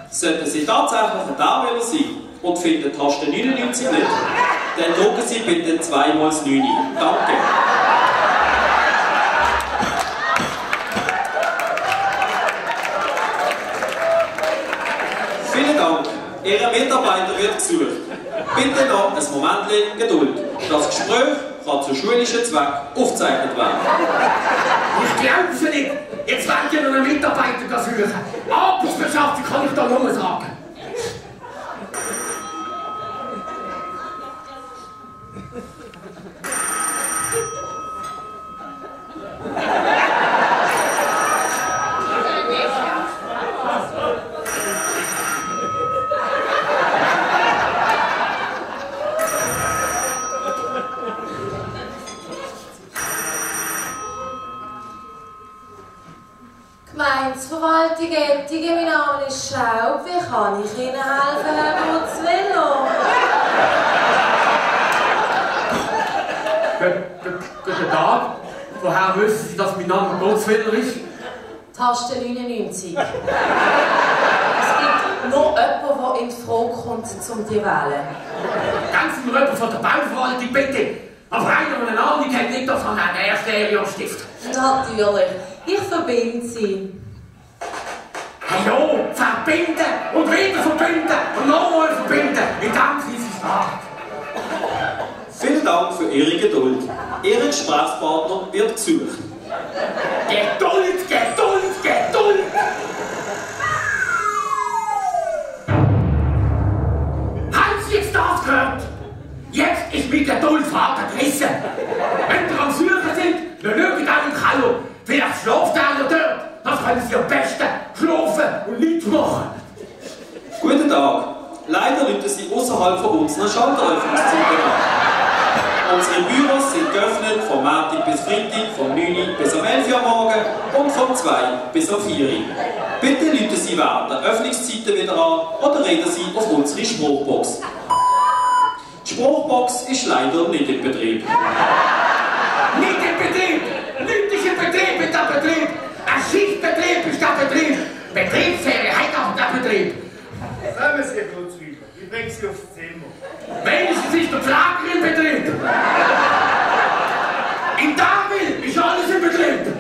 Sollten Sie tatsächlich ein Darwähler sein und finden die Taste 99 nicht, dann drücken Sie bitte 2 mal das 9. Danke. Vielen Dank. Ihr Mitarbeiter wird gesucht. Bitte noch ein Moment Geduld. Das Gespräch kann zu schulischen Zwecken aufgezeichnet werden. Ich glaube es nicht. Jetzt wollt ihr noch einen Mitarbeiter suchen. Arbeitsbeschaffung kann ich da nur sagen. Gemeindeverwaltung Ettingen, mein Name ist Schaub. Wie kann ich Ihnen helfen, Herr Butzwiller? Guten Tag. Woher wissen Sie, dass mein Name Butzwiller ist? Taste 99. Es gibt noch jemanden, der in Frage kommt, um die zu wählen. Ganz Sie mir jemanden von der Bauverwaltung, bitte. Aber einer, der eine Ahnung hat, nicht das an einer Stereo-Stift. Natürlich. Ich verbinde Sie. Hallo, verbinden und wieder verbinden und nochmal verbinden. Ich danke Ihnen stark. Vielen Dank für Ihre Geduld. Ihr Gesprächspartner wird gesucht. Geduld, Geduld, Geduld! Haben Sie jetzt das gehört? Jetzt ist mein Geduldfaden gerissen. Wenn Sie am Suchen sind, dann schaut auch im Keller. Vielleicht schlaft einer dort. Das können Sie am besten schlafen und nichts machen. Guten Tag. Leider rufen Sie außerhalb von unserer Schalteröffnungszeiten an. Unsere Büros sind geöffnet vom Montag bis Freitag, vom 9 bis um 11 Uhr morgen und vom 2 bis um 4 Uhr. Bitte rufen Sie während der Öffnungszeiten wieder an oder reden Sie auf unsere Spruchbox. Die Spruchbox ist leider nicht in Betrieb. Nicht in Betrieb! Nicht ist in Betrieb mit der Betrieb! Ein Schichtbetrieb ist der Betrieb! Betriebsferien hat auch der Betrieb! Kommen Sie kurz rüber, ich bringe Sie aufs Zimmer. Wenigstens ist der Pflager in Betrieb! In Darwin ist alles in Betrieb!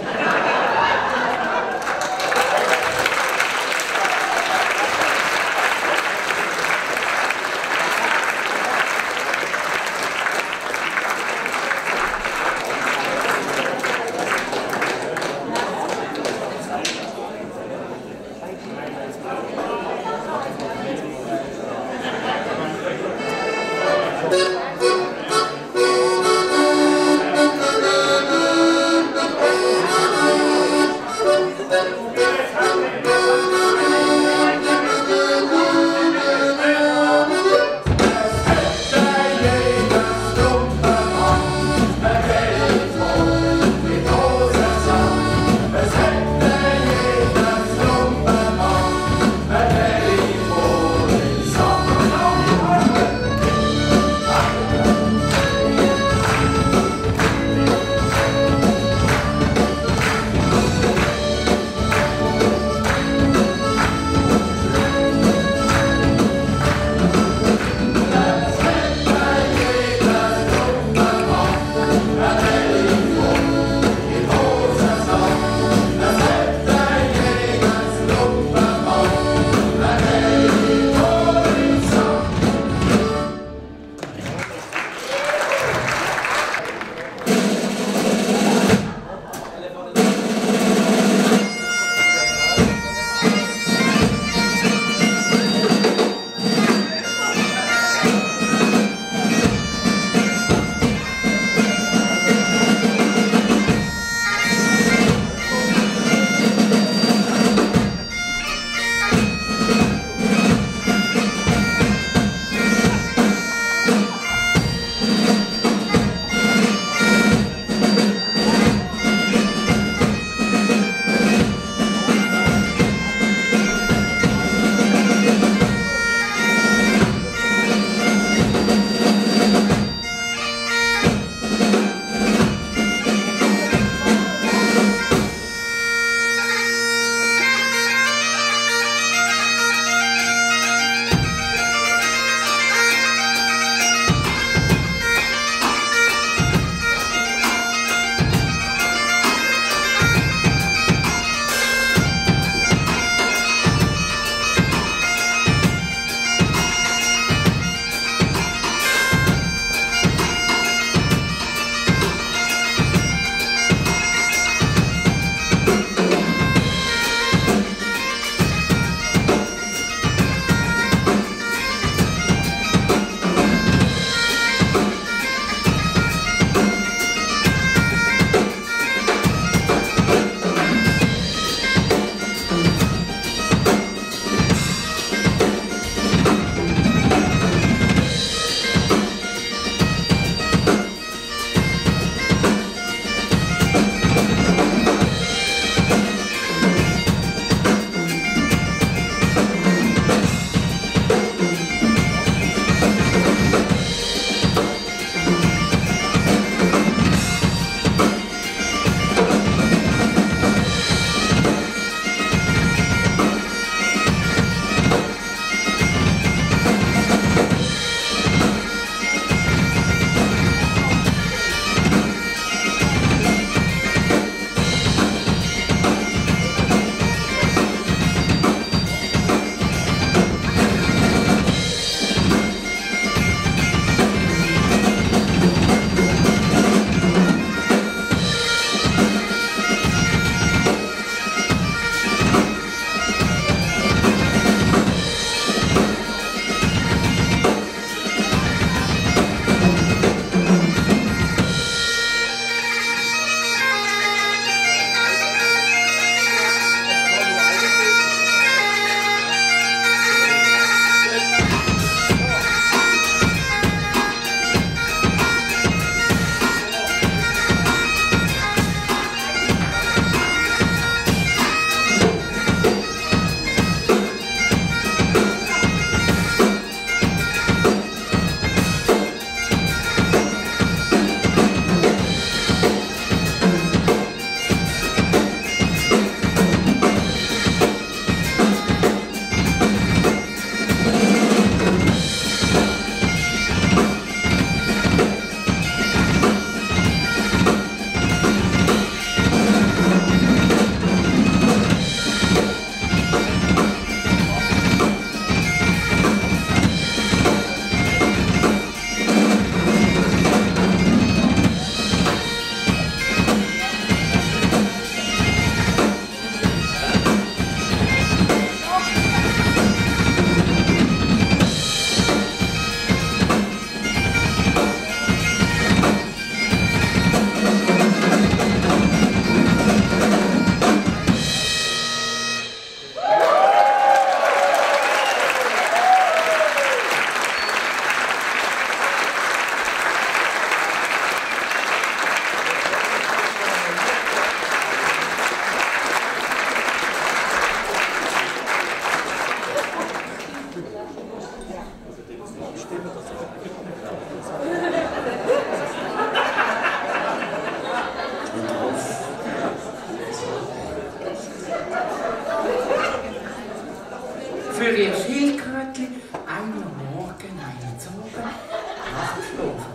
für ihr Schildkrötchen. Eine am Morgen, eine zu Abend. Nach dem Schlafen,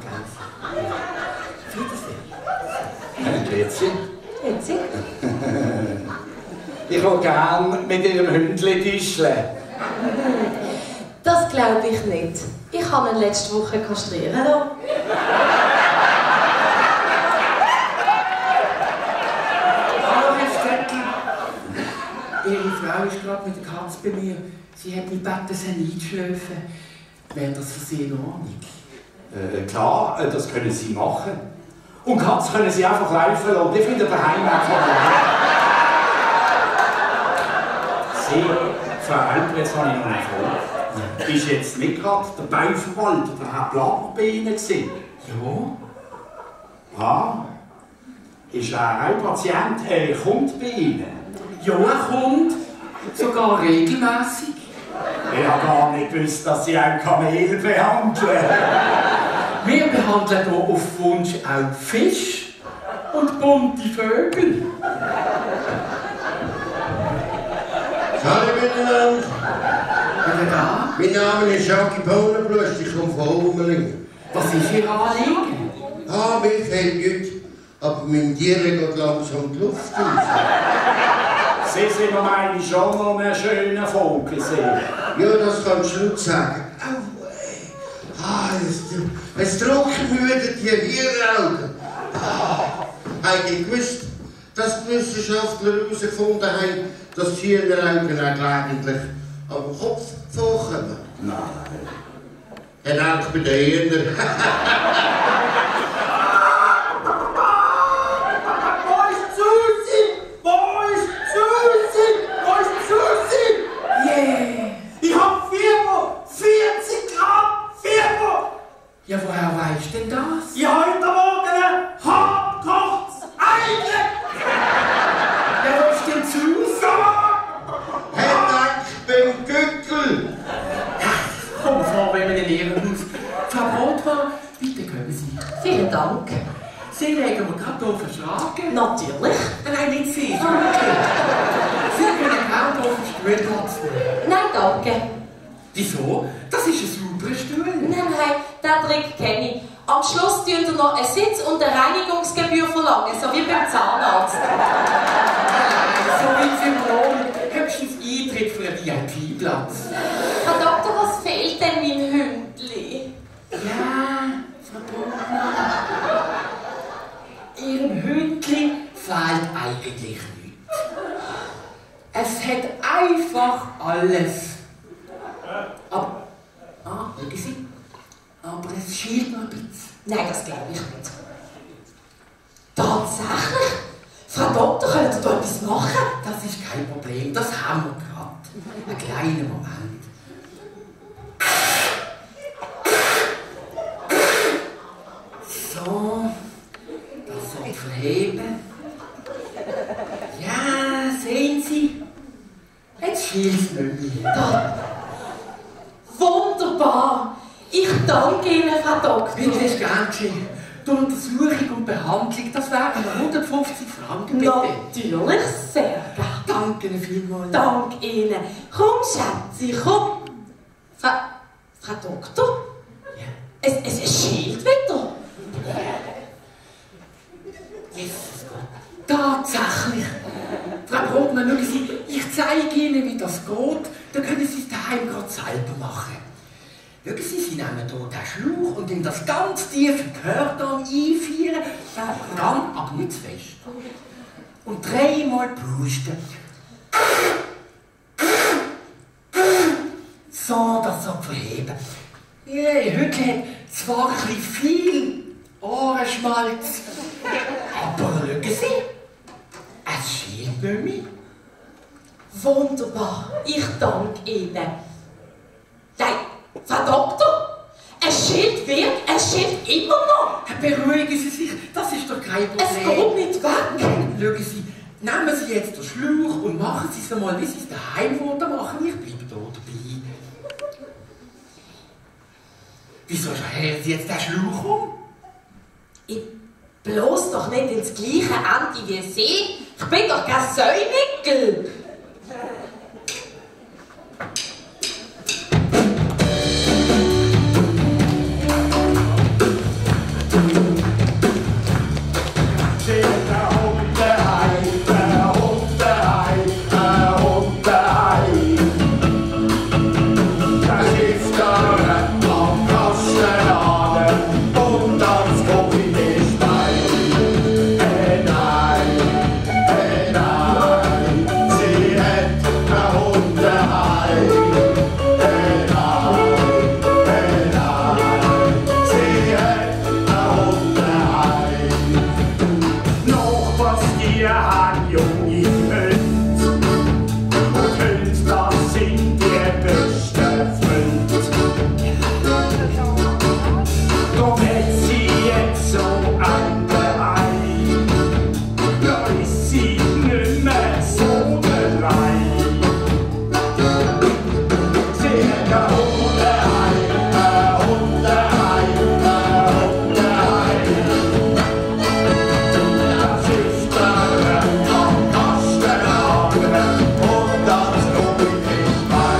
Wiedersehen. Grüezi. Ich will gerne mit Ihrem Hündchen tischeln. Das glaube ich nicht. Ich habe ihn letzte Woche kastrieren lassen. Hallo, Herr Stöckli. Ihre Frau ist gerade mit der Katze bei mir. Sie hat mich gebeten, sie einzuschlafen. Wäre das für Sie in Ordnung? Klar, das können Sie machen. Und Katz können Sie einfach laufen lassen. Die finden daheim einfach Sie, Frau Elber, jetzt habe ich noch eine Frage. Ist jetzt nicht gerade der Bauverwalter, der Herr Plattner, bei Ihnen gewesen? Ja. Ist er auch Patient? Kommt bei Ihnen? Ja, er kommt. Sogar regelmäßig. Ich habe gar nicht gewusst, dass Sie auch Kamele behandeln. Wir behandeln hier auf Wunsch auch Fisch und bunte Vögel. Hallo miteinander. Mein Name ist Jackie Bohnenbrust, ich komme von Oberling. Was ist Ihr Anliegen? Mir fehlt nichts, aber mein Tier geht langsam die Luft raus. Sie sind mir meine schon noch einen schönen Vogel sehen. Ja, das kannst du nicht sagen. Es trockenmüdet die Hirnaugen. Habt ihr gewusst, dass die Wissenschaftler herausgefunden haben, dass die Hirnaugen eigentlich am Kopf vorkommen? Nein. Er denkt bei den Hühnern. Ich hab Fieber! 40 Grad Fieber! Ja, woher weißt denn das? Ich hab heute Morgen hartkochtes Ei! Ja, wo ist denn zu? Herr Dank beim Gückel! Komm vor, wenn wir in Ihrem Haus. Frau Brotmann, bitte kommen Sie. Vielen Dank. Sie legen mir gerade hier verschlagen. Natürlich. Nein, nicht Sie. Sie können auch hier auf den Stuhlplatz nehmen. Nein, danke. Wieso? Das ist ein sauberer Stuhl. Nein, den Trick kenne ich. Am Schluss tun ihr noch einen Sitz und eine Reinigungsgebühr verlangen, so wie beim Zahnarzt. So wie Sie wollen. Höchstens Eintritt für einen VIP-Platz. Herr Doktor, was fehlt denn meinem Hündli? Ja, Frau Brotmann. Ihrem Hündli fehlt eigentlich nichts. Es hat einfach alles. Aber, schauen Sie, aber es schielt noch ein bisschen. Nein, das glaube ich nicht. Tatsächlich? Frau Doktor, könnt ihr da etwas machen? Das ist kein Problem, das haben wir gerade. Einen kleinen Moment. So, das soll verheben. Ja, sehen Sie? Jetzt schießt nicht mehr. Wunderbar! Ich danke Ihnen, Frau Doktor. Bitte, ist gern geschehen. Die Untersuchung und Behandlung, das wären 150 Franken, bitte. Natürlich, sehr gerne. Danke Ihnen vielmals. Dank Ihnen. Komm, Schätzi, komm. Frau Doktor? Ja. Es schielt wieder. Jesus Gott. Tatsächlich. Frau Brotmann, schauen Sie, ich zeige Ihnen, wie das geht. Dann können Sie es daheim gerade selber machen. Schauen Sie, Sie nehmen hier den Schlauch und in das ganz tiefe Gehörgang einführen. Dann, aber nicht zu fest. Und 3-mal pusten. So, das soll verheben. Ja, heute hat zwar ein bisschen viel Ohrenschmalz, aber schauen Sie, es schielt nicht mehr. Wunderbar. Ich danke Ihnen. Nein, Frau Doktor, es schielt wirkt, es schielt immer noch. Beruhigen Sie sich, das ist doch kein Problem. Es geht nicht weg. Schauen Sie, nehmen Sie jetzt den Schlauch und machen Sie es einmal, wie Sie es daheim machen. Ich bleibe hier dabei. Wieso scheren Sie jetzt den Schlauch um? Ich bloß doch nicht ins gleiche Ende wie Sie. Ich bin doch kein Säumigel. an junge Hünd. Und Hünd, das sind die besten Freund. Doch wenn sie jetzt so an der Ei, da ist sie nicht mehr so allein. Sie hat ein Hundeei, ein Hundeei, ein Hundeei. Das ist der am Kastenhagen und das komm ich nicht bei.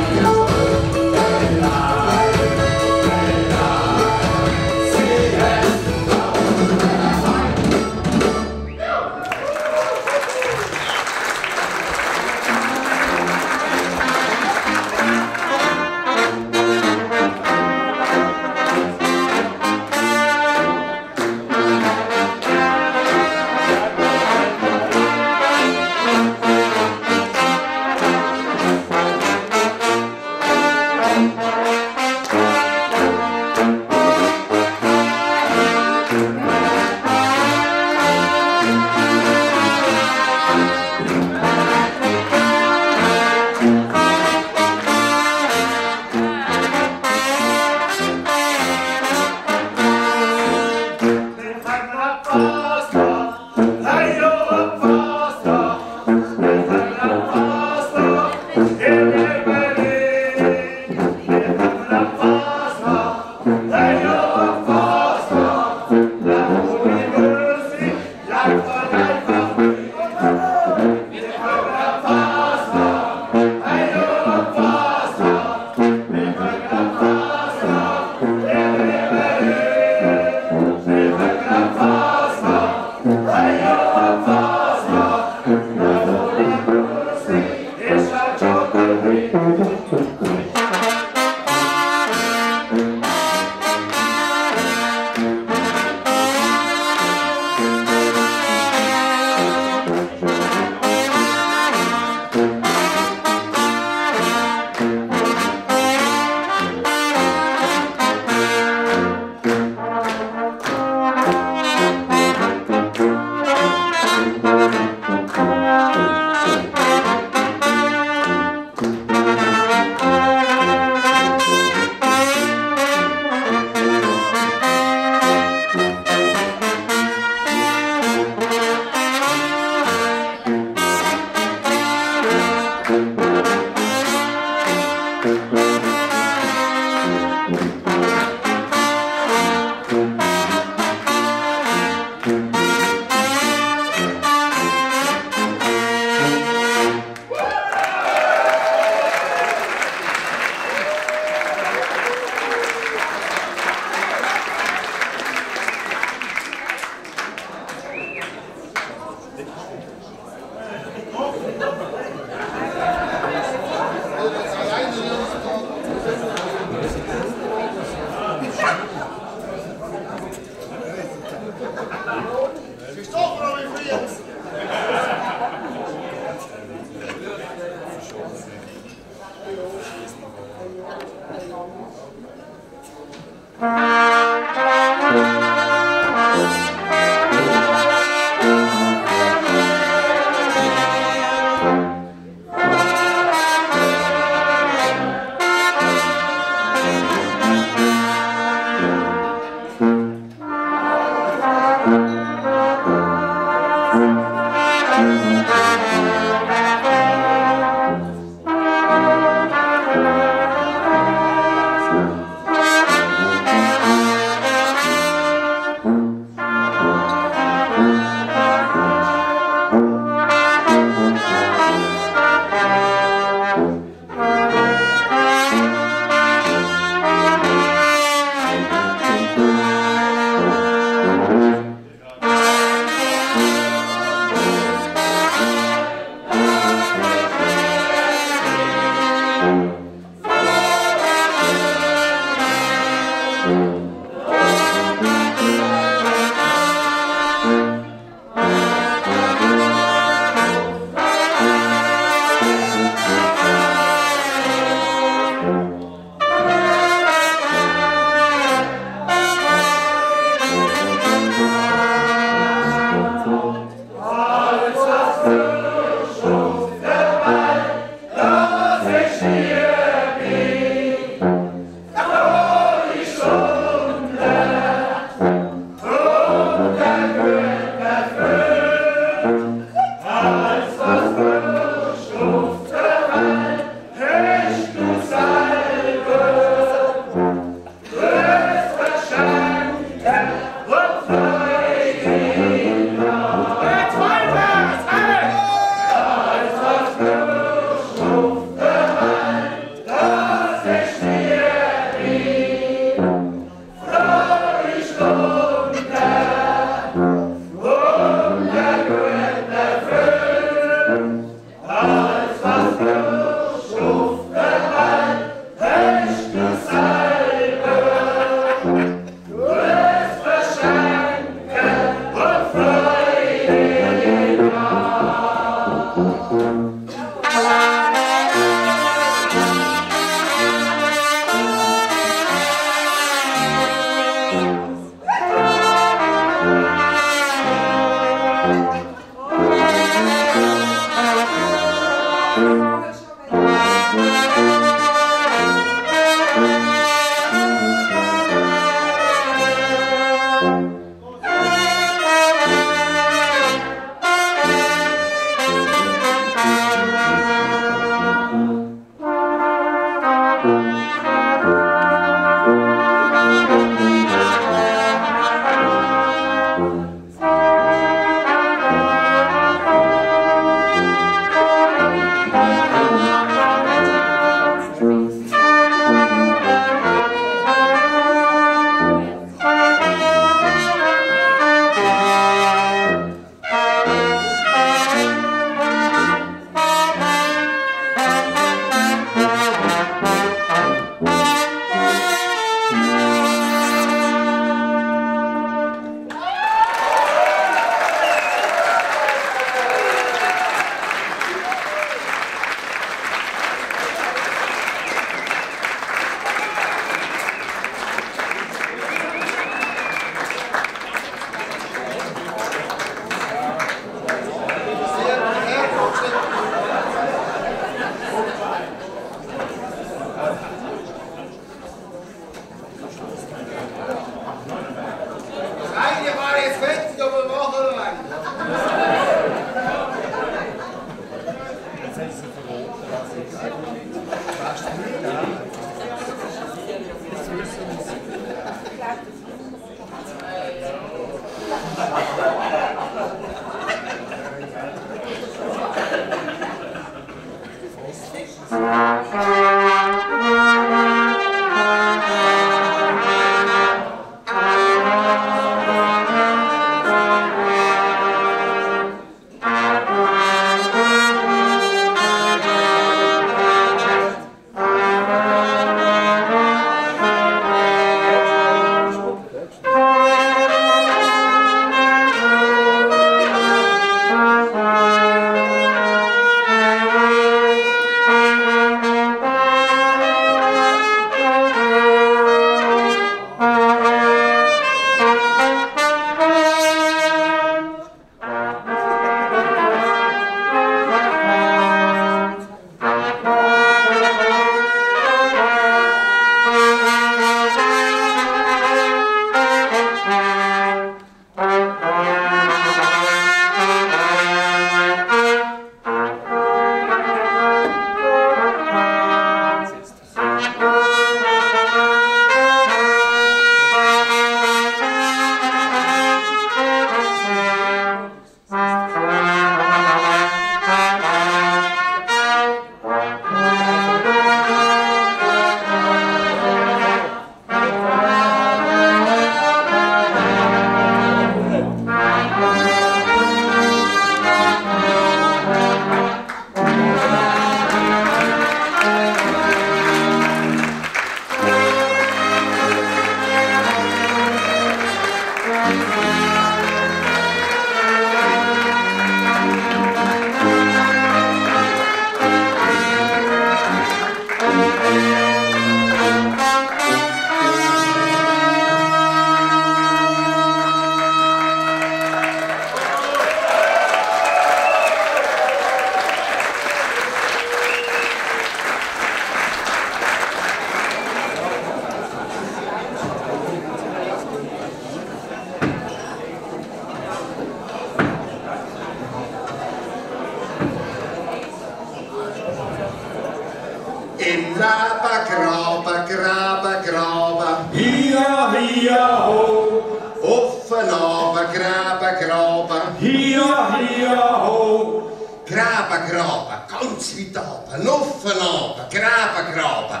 Hia, hia, ho. Offen runter, graben, graben. Hia, hia, ho. Graben, graben, ganz weit runter. Offen runter, graben, graben.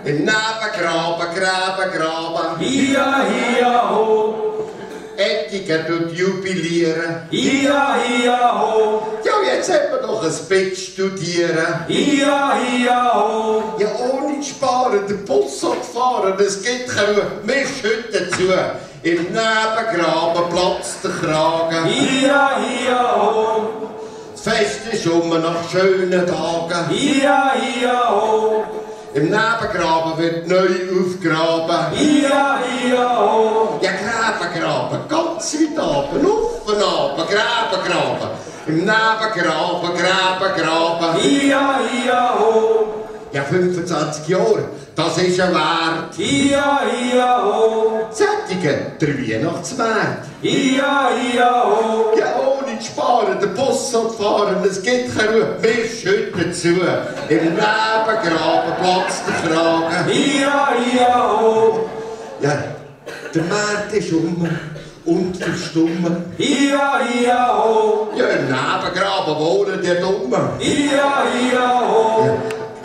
Im Nebengraben, graben, graben. Hia, hia, ho. Ettinger tut jubilieren. Hia, hia, ho. Ja, jetzt haben wir doch ein Bett studieren. Hia, hia, ho. Ja, ohne Sparen, den Bus fahren, es gibt keine Ruhe. Wir schütten zu. Im Nebengraben platzt der Kragen. Hia, hia, ho. Das Fest ist nach schönen Tagen. Hia, hia, ho. Im Nebengraben wird neu aufgraben. Hia, hia, ho. Ja, graben, ganz weit runter, offen runter, graben. Im Nebengraben, graben. Hia, hia, ho. Ja, 25 Jahre, das ist ein Wert. Hia, hia, ho. Sättigen, der Weihnachtsmarkt. Hia, hia, ho. Ja, ohne zu sparen, der Bus soll fahren, es gibt keine Ruhe, wir schütten zu. Im Nebengraben platzt der Kragen. Hia, hia, ho. Ja, der Markt ist und verstummen. Hia, hia, ho. Ja, im Nebengraben wohnen die Dummen. Hia, hia, ho. Ja.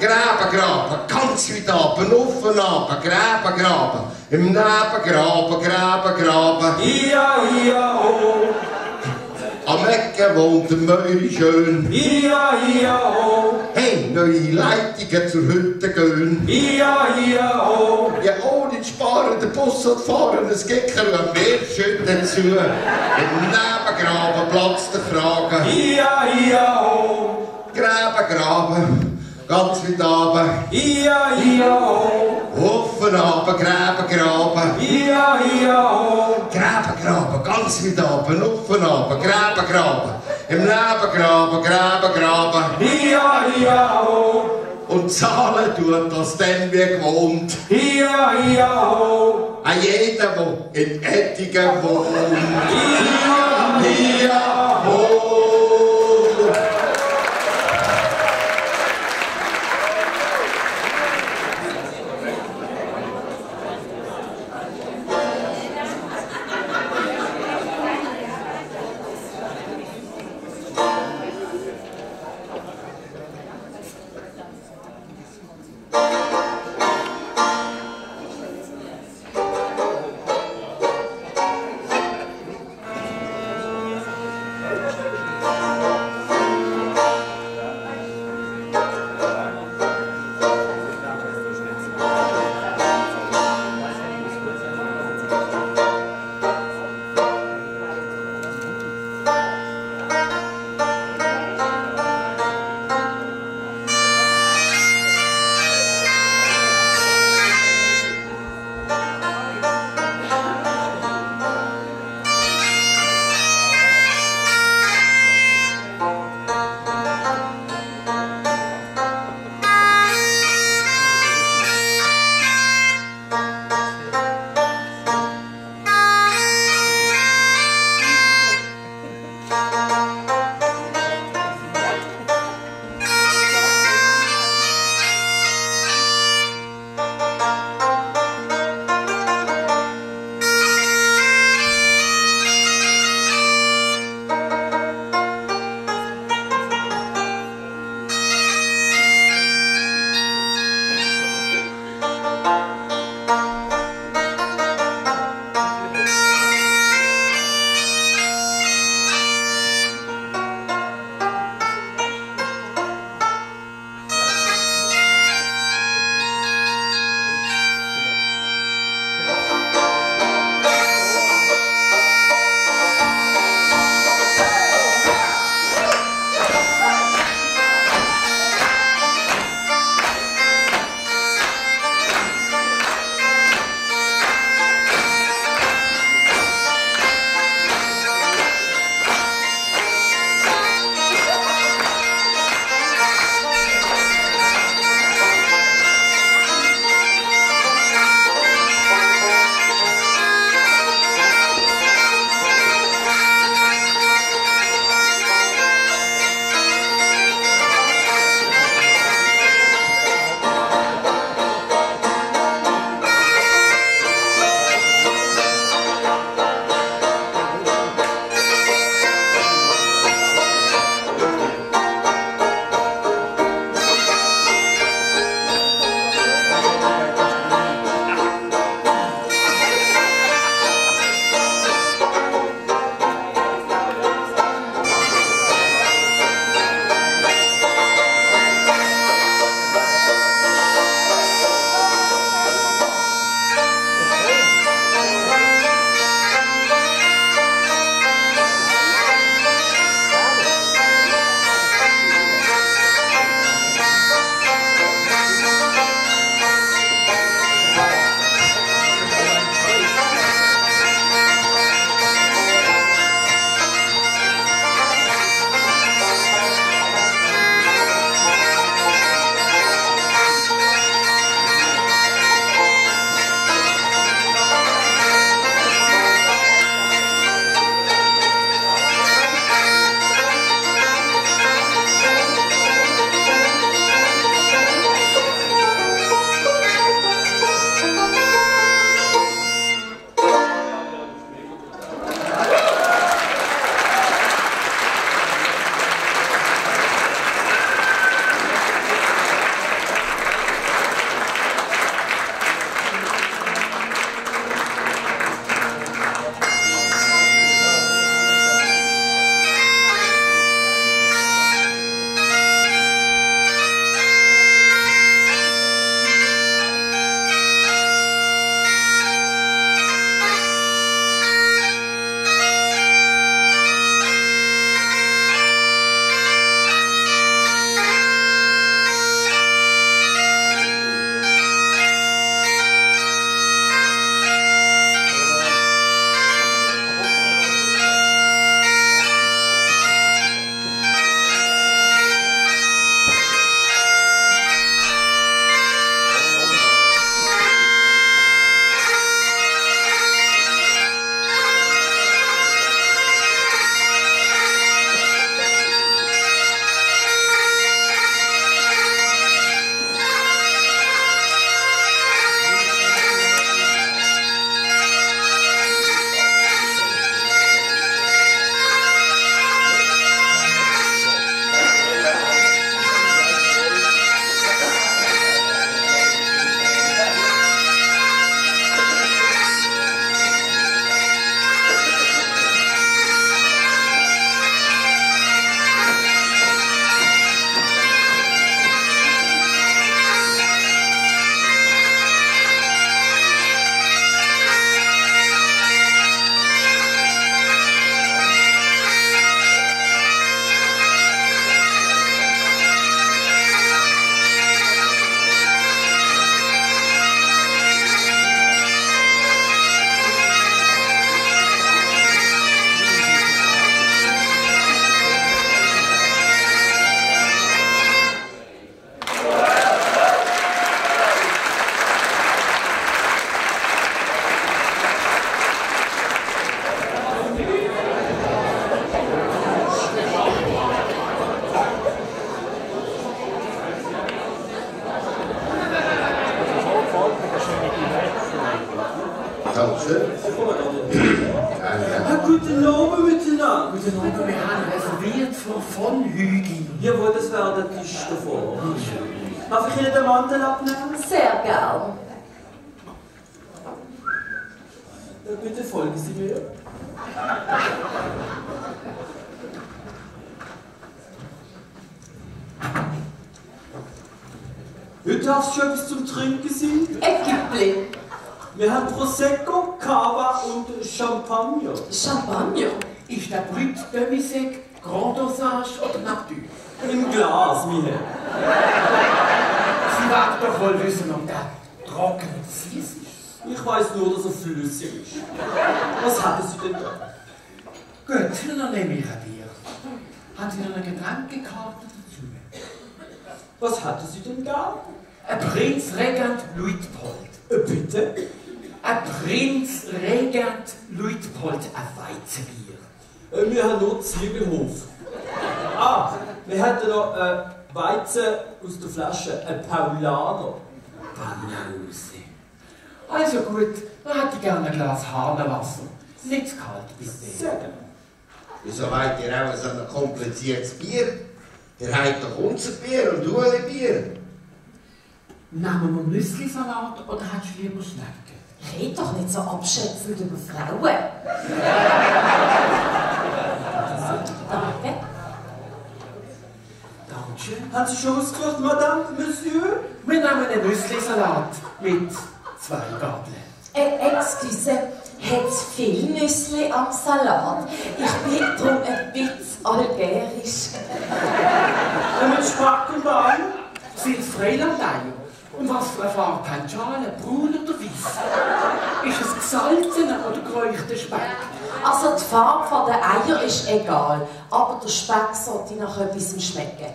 Graben, ganz weit runter, offen runter, graben. Im Nebengraben, graben. Hia, hia, ho. Am Ecken wohnt der Möri schön. Hia, hia, ho. Hey, neue Leitungen zur Hütte gehen. Hia, hia, ho. Ja, ohne zu sparen, der Bus soll fahren, es geht keine Ruhe, wir schütten zu. Im Nebengraben platzt der Kragen. Hia, hia, ho. Graben. Ganz weit runter. Hia, hia, ho. Offen runter, graben. Hia, hia, ho. Graben, ganz weit runter, offen runter, graben. Im Nebengraben, graben. Hia, hia, ho. Und zahlen tut das dann wie gewohnt. Hia, hia, ho. An jeder, der in Ettigen wohnt. Hia, hia, ho. Dankeschön. Guten Abend miteinander. Guten Abend, wir haben reserviert von Hügi. Jawohl, das wäre der Tisch davor. Darf ich Ihnen den Mantel abnehmen? Sehr gern. Bitte folgen Sie mir. Heute darf es schon etwas zum Trinken sein? Ein Gipfel. Wir haben Prosecco, Cava und Champagner. Champagner? Ist der Brut Demi-Sec, Grand Dosage oder Natur? Im Glas, mein Herr. Sie werden doch wohl wissen, ob der trocken oder süß ist. Ich weiss nur, dass er flüssig ist. Was hatten Sie denn da? Gut, dann nehme ich ein Bier. Haben Sie noch eine Getränkekarte dazu? Was hatten Sie denn da? Ein Prinz Regent Luitpold. Bitte? Ein Prinz Regent Luitpold, ein Weizenbier. Wir haben nur Zwiebelhof. Ah, wir hatten noch Weizen aus der Flasche, ein Paulaner. Banause. Also gut, dann hätte ich gerne ein Glas Hahnenwasser. Nicht zu kalt, bitte. Sehr gerne. Wieso wollt ihr auch so ein kompliziertes Bier? Ihr habt doch unser Bier und du ein Bier. Nehmen wir Müslisalat oder hättest du lieber Schnecken? Red doch nicht so abschätzend über Frauen. Danke. Dankeschön. Haben Sie schon ausgesucht, Madame, Monsieur? Wir nehmen einen Müslisalat mit 2 Gabeln. Excuse, hat es viel Nüssli am Salat? Ich bin darum ein bisschen algerisch. Mit Speck und Ei? Sind es Freilandeier? Und was für eine Farbe haben die Schalen? Braun oder weiß? Ist es gesalzener oder geräucherter Speck? Also die Farbe der Eier ist egal, aber der Speck sollte nach etwas schmecken.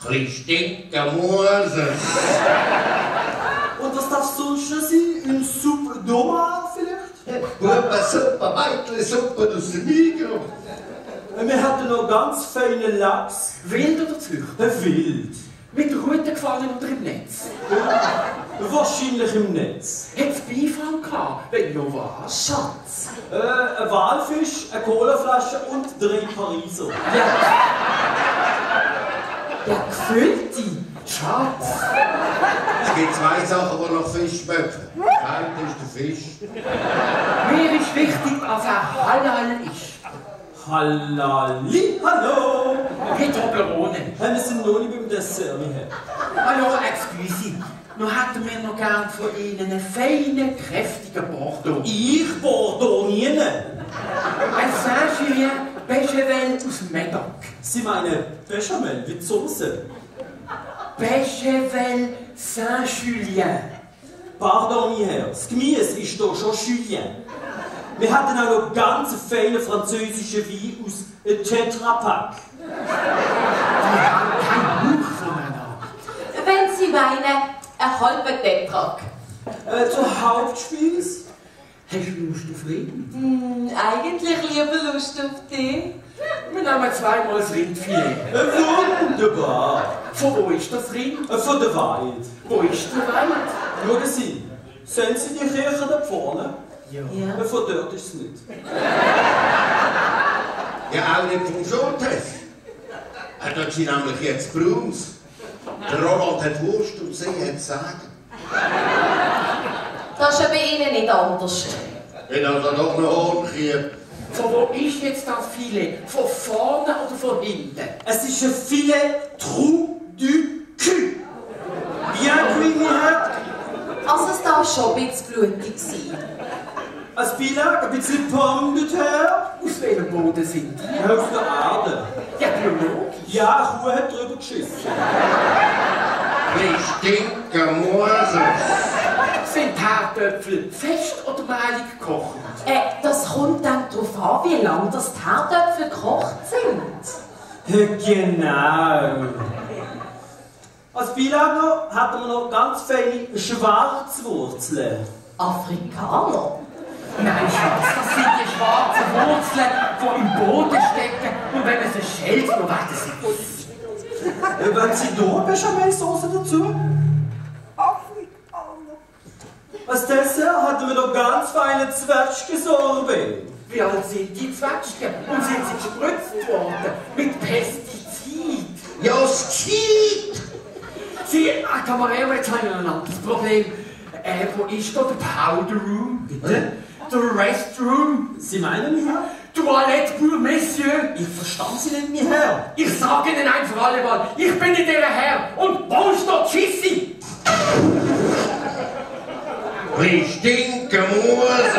Christine Moses. Und was darf sonst noch sein? Eine Suppe d'Oma vielleicht? Bubensuppe, Mädchensuppe aus dem Migros. Wir hatten noch ganz feinen Lachs. Wild oder Züchter? Wild. Mit der Rute gefallen oder im Netz? Wahrscheinlich im Netz. Hat es Beifang gehabt? Wenn ja was? Schatz. Ein Walfisch, eine Colaflasche und 3 Pariser. Ja, gefüllte. Schatz. Es gibt 2 Sachen, die nach Fisch schmecken. Das eine ist der Fisch. Mir ist wichtig, dass er halal ist. Halali, hallo! Mit Toblerone. Wir sind noch nicht beim Dessert, mein Herr. Hallo, excuse. Noch hätten wir noch gern von Ihnen einen feinen, kräftigen Bordeaux. Ich Bordeaux nie. Ein Saint-Julien Bechamel aus Medoc. Sie meinen Bechamel mit Soße? Bechamel Saint-Julien. Pardon, mein Herr, das Gemüse ist hier schon Julien. Wir hatten auch noch ganz feine französische Wein aus Tetra Pak. Die haben keinen Buch voneinander. Wenn Sie meinen, ein halber Tetrag. Zur Hauptspeise? Hast du Lust auf Rind? Eigentlich lieber Lust auf Tee. Wir nehmen 2-mal das Rindfilet. Wunderbar. Von wo ist das Rind? Von der Wald. Wo ist der Wald? Schauen Sie, sehen Sie die Kirche da vorne? Ja. Von dort ist es nicht. Ja, auch nicht vom Schultest. Dort sind nämlich jetzt Bruns. Der Roland hat Wurst und sie hat Sagen. Das ist ja bei Ihnen nicht anders. Ich habe da noch eine Hornchen. Von wo ist jetzt das Filet? Von vorne oder von hinten? Es ist ein Filet Trou du Cul. Bien cuit, mein Herr. Also es darf schon ein bisschen blutig sein. Ein Beilage, ein bisschen Pomme de terre. Aus welchem Boden sind die? Aus der Erde. Ja, biologisch. Ja, eine Kuh hat drüber geschissen. Christine Moses. Sind Herdöpfel fest oder mehlig gekocht? Das kommt dann darauf an, wie lange das die Herdöpfel gekocht sind. Genau. Als Beilage hatten wir noch ganz feine Schwarzwurzeln. Afrikaner? Nein, Schatz, das sind die schwarzen Wurzeln, die im Boden stecken. Und wenn man sie schält, dann werden sie weiß. Wollen Sie hier Bechamelsauce dazu? Afrikaner. Als Dessert hatten wir doch ganz feine Zwetschgensorbe. Wie alt sind die Zwetschgen? Und sind sie gespritzt worden? Mit Pestizid? Ja, es geschieht! Sie, Kamerad, jetzt haben wir ein anderes Problem. Wo ist da der Powder Room? Bitte? Der Restroom? Sie meinen, Herr? Toilette pour Messieurs? Ich verstand Sie nicht mehr, Herr. Ich sage Ihnen ein für alle Mal, ich bin nicht Ihr Herr. Und wo ist da Schissi? Wie stinken muss es?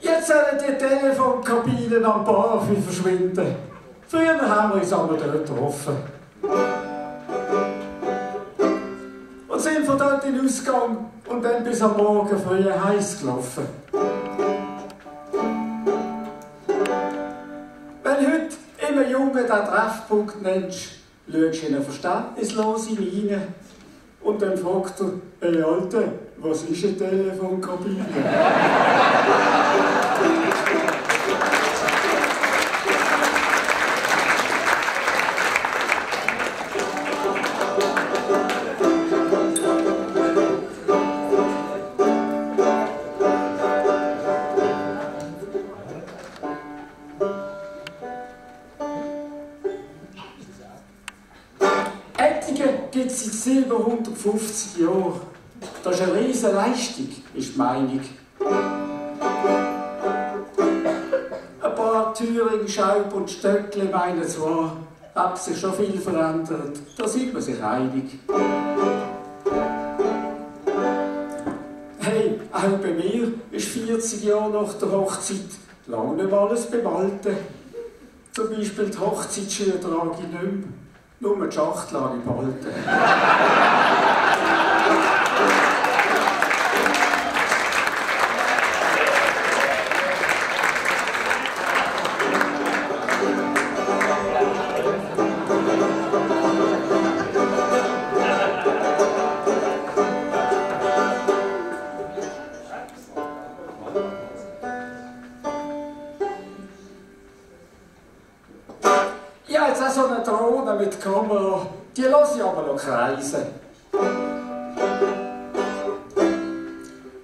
Jetzt sollen die Telefonkabinen am Bahnhof verschwinden. Früher haben wir uns aber dort getroffen. Und sind von dort in den Ausgang und dann bis am Morgen früh heiß gelaufen. Wenn heute immer Jungen den Treffpunkt nennst, schaust du in eine verständnislose Miene und dann fragt er, ey Alter, was ist eine Telefonkabine? Gibt es seit 750 Jahren. Das ist eine riesige Leistung, ist die Meinung. Ein paar Thüringen, Schaub und Stöckle meinen zwar, hat sich schon viel verändert. Da sind wir sich einig. Hey, auch bei mir ist 40 Jahre nach der Hochzeit lange nicht mal alles behalten. Zum Beispiel die Hochzeitsschuhe trage ich nicht mehr. Nur die Schachtel habe ich behalten. Ja, jetzt auch so eine Drohne mit Kamera, die lasse ich aber noch kreisen.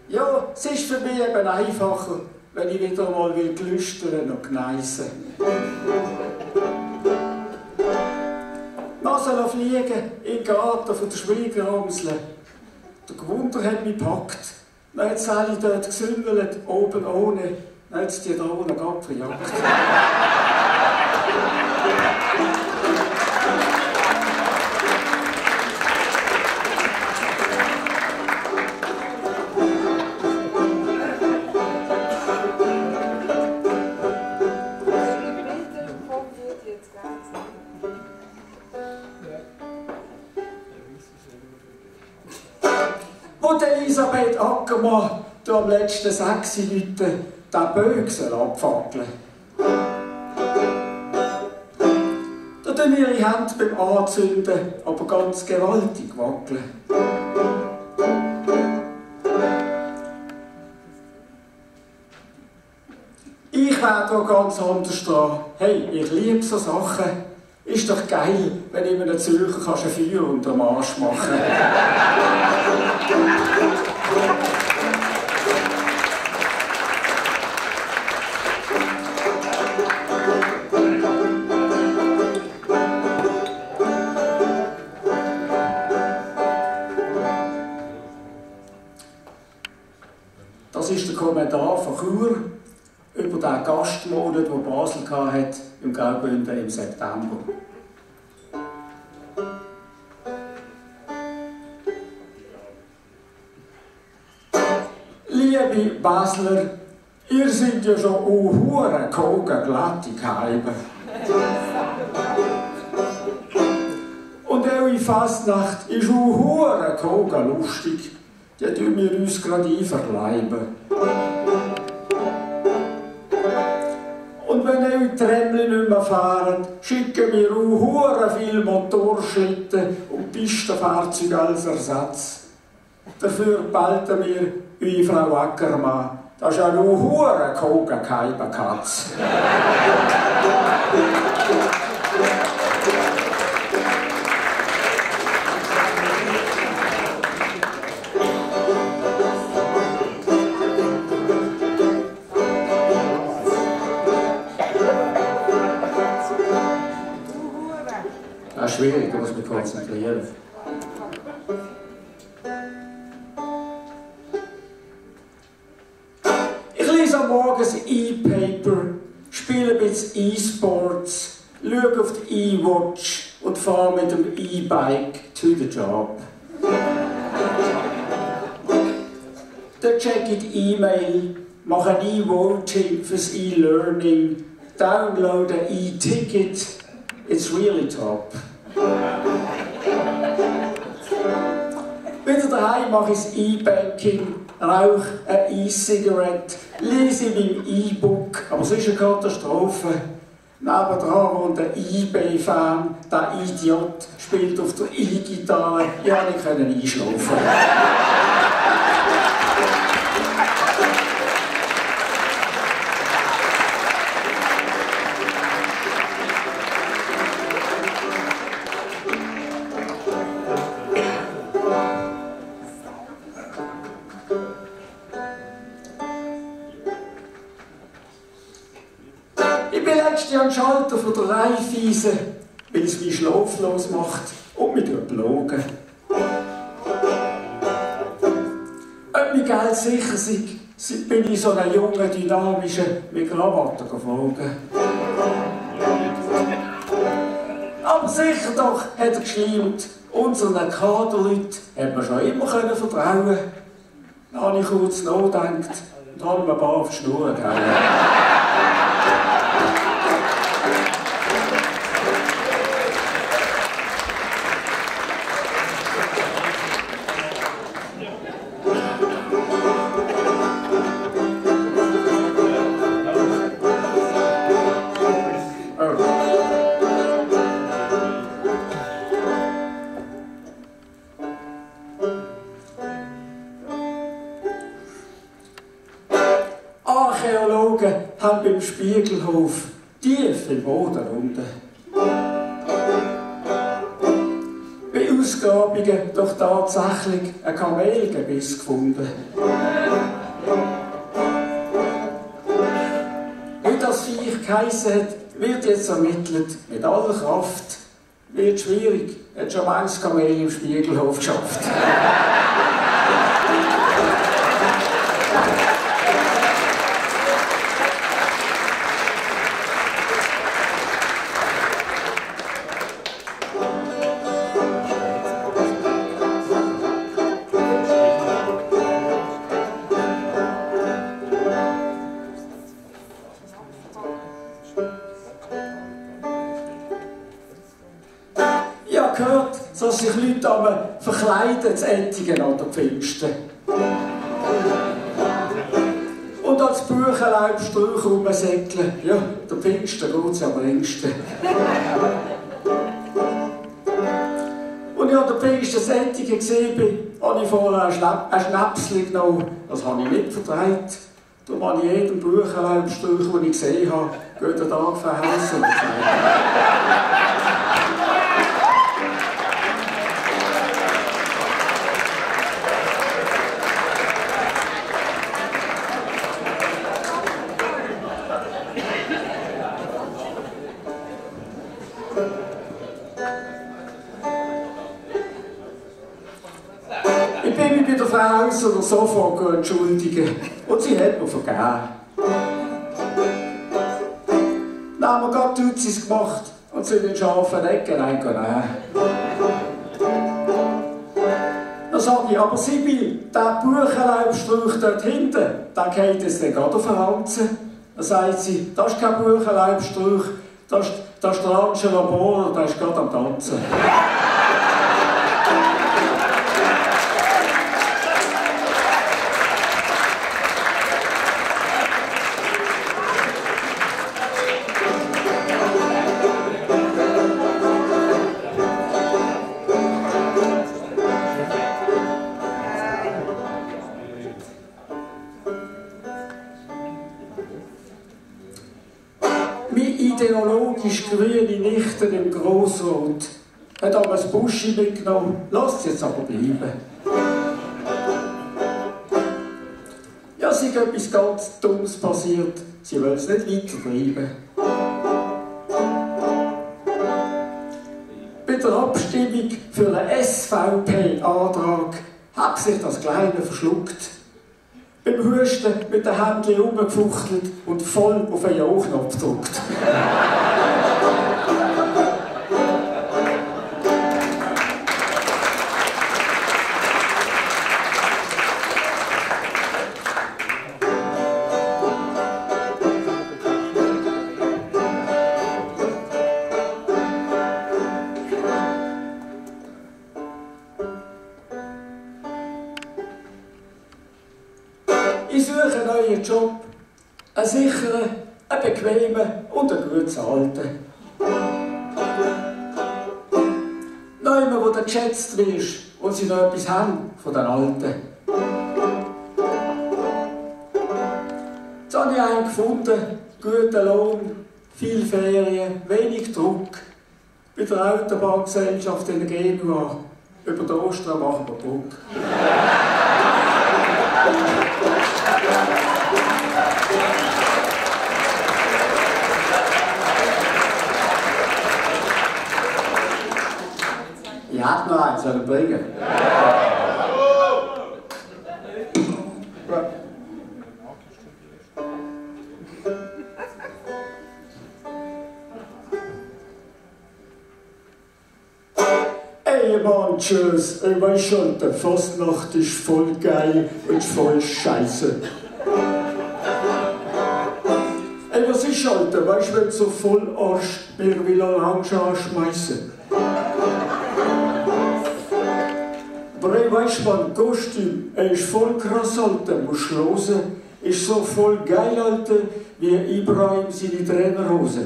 Ja, es ist für mich eben einfacher, wenn ich wieder mal glüstern und gneissen. Nase fliegen im Garten von der Schwiegeramsel. Der Gewunder hat mich gepackt. Dann hat Sally dort gesündelt, oben ohne. Dann hat sie die Drohne gerade verjagt. Wo Elisabeth Ackermann am letzten 6 Minuten den Bögsel abfackeln. Da tun ihre Hände beim Anzünden aber ganz gewaltig wackeln. Ich wäre da ganz anders dran. Hey, ich liebe so Sachen. Ist doch geil, wenn in einem Zürcher kannst ein Feuer unter dem Arsch machen Das ist der Kommentar von Chur über den Gastmonat, den Basel hatte, im Graubünden im September. Liebe Basler, ihr seid ja schon hure kogenglatte Keiben. Und eure Fastnacht ist hure kogenlustig. Die tun wir uns gerade einverleiben. Und wenn eure mit Tramli nicht mehr fahren, schicken wir auch viele Motorschlitten und Pistenfahrzeuge als Ersatz. Dafür behalten wir wie Frau Ackermann. Das ist ja nur hure Koga, keine Katz. Das ist schwierig, da muss man konzentrieren. Ich lese am Morgen das E-Paper, spiele ein bisschen E-Sports, schaue auf die E-Watch und fahre mit dem E-Bike to the job. Dann checke ich die E-Mail, mache ein E-Voting fürs E-Learning, download ein E-Ticket. It's really top. Wieder daheim mache ich das E-Banking, rauche eine E-Cigarette, lese mein E-Book, aber es ist eine Katastrophe. Nebendran wohnt ein eBay-Fan, der Idiot spielt auf der E-Gitarre, ja, ich konnte einschlafen. Am Schalter von der Raiffeisen, weil es mich schlaflos macht und mich belogen. Ob mein Geld sicher ist, bin ich so einen jungen, dynamischen mit Krawatte geflogen. Aber sicher doch, hat er geschleimt, unseren Kaderleuten hat man schon immer vertrauen. Dann habe ich kurz nachgedacht und habe mir ein paar auf die Schnur gehauen. Archäologen haben beim Spiegelhof tief im Boden unten bei Ausgrabungen doch tatsächlich ein Kamelgebiss gefunden. Wie das Viech geheissen hat, wird jetzt ermittelt mit aller Kraft. Wird schwierig, hat schon manches Kamel im Spiegelhof geschafft. Dass sich Leute verkleiden zu Ettigen an der Pfingsten. Und als Buchenlaubsträucher rumsäckeln, ja, der Pfingsten geht es am längsten. Und ich an der Pfingsten das Ettigen gesehen bin, habe ich vorher ein Schnäpsel genommen. Das habe ich nicht vertreibt. Darum habe ich jedem Buchenlaubsträucher, den ich gesehen habe, guten Tag verheißen. Ich bin mich bei der Frau aus oder sofort entschuldigen und sie hat mir vergeben. Dann haben wir gerade Tutsis gemacht und sind in den scharfen Ecken reingegangen. Dann sage ich, aber Sibyl, der Buchenlaubsträuch dort hinten, der geht jetzt dann gerade auf den Ranzen. Dann sagt sie, das ist kein Buchenlaubsträuch, das ist der Angelo Bohrer, der ist gerade am Tanzen. Grossrot. Hat aber ein Buschi mitgenommen, lasst es jetzt aber bleiben. Ja, es ist etwas ganz Dummes passiert. Sie wollen es nicht weiter treiben. Bei der Abstimmung für einen SVP-Antrag hat sich das Kleine verschluckt. Beim Husten mit den Händen herumgefuchtelt und voll auf einen Ja-Knopf gedrückt. Ich suche einen neuen Job, einen sicheren, einen bequemen und einen gut zahlten. Niemand, wo du geschätzt wirst und sie noch etwas haben von den Alten. Jetzt habe ich einen gefunden, guten Lohn, viel Ferien, wenig Druck. Bei der Autobahngesellschaft in Genua, über den Ostermacher Brücke. Ich hätte noch eins bringen. Ey Mann, tschüss, ich weiß schon, die Fastnacht ist voll geil und voll scheiße. Ey, was ist, Alter, weißt du, wenn du so voll Arsch mir will Orange anschmeißen? Aber ey, weißt du, mein Kostüm, er ist voll krass, Alter, musst du hören. Ist so voll geil, Alter, wie Ibrahim seine Trainerhose.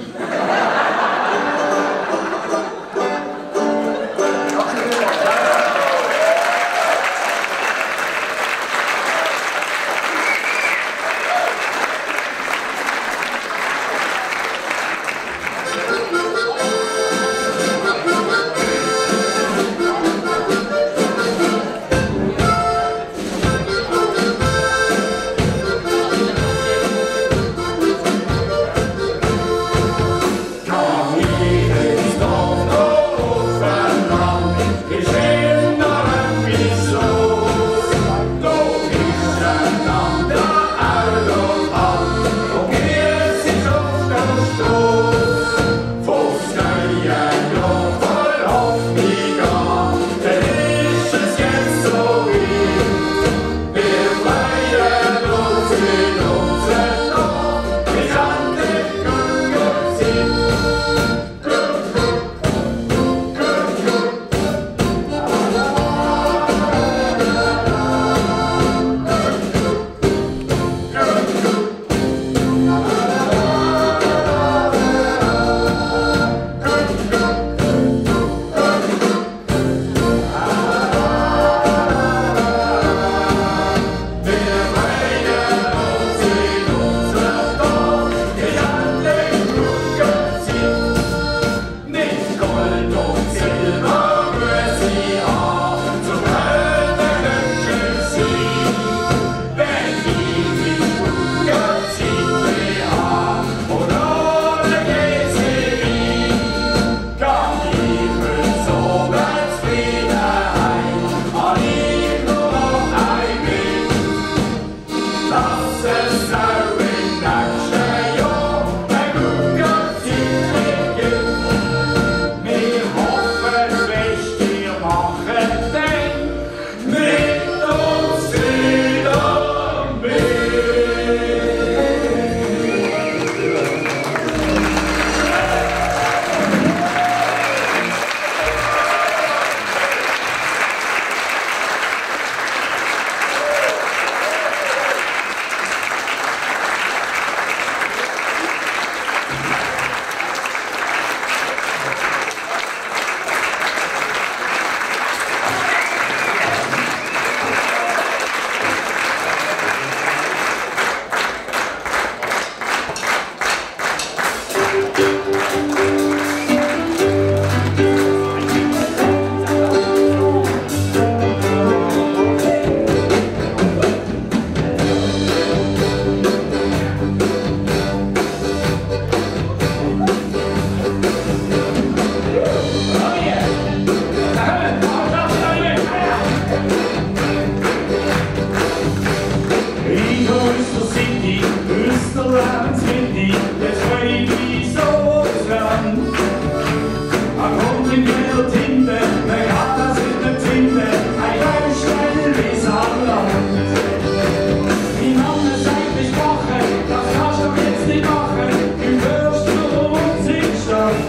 in jeder Tinte, man kann das nicht finden, ein Baustein bis am Land. Die Name sagt nicht machen, das kannst du doch jetzt nicht machen, im Würstel und Zickstoff.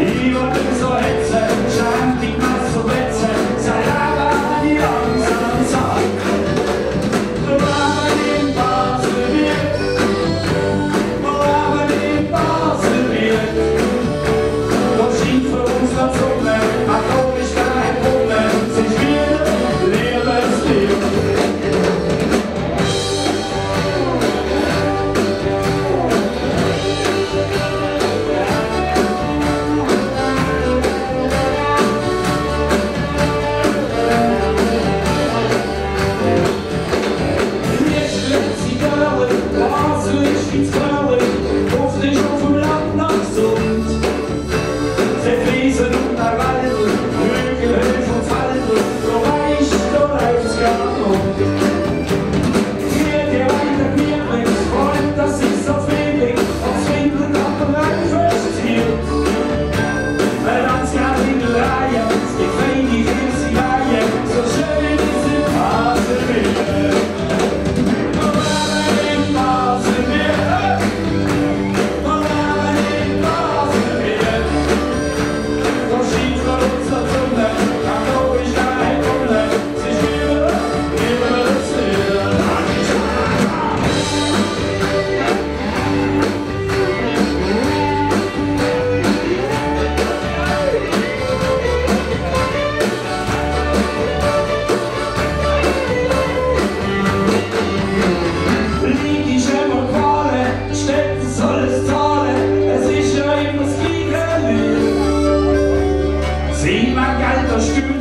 Ich wollte so hetzen, schämt dich mal so wetzen, sei aber die Angst am Sack. Du aber in Basel wird, du aber in Basel wird, doch schied für uns der Zunge, hat doch nicht kein Problem, sich wieder Lebensstil. Sieh mal, Geld, das stimmt.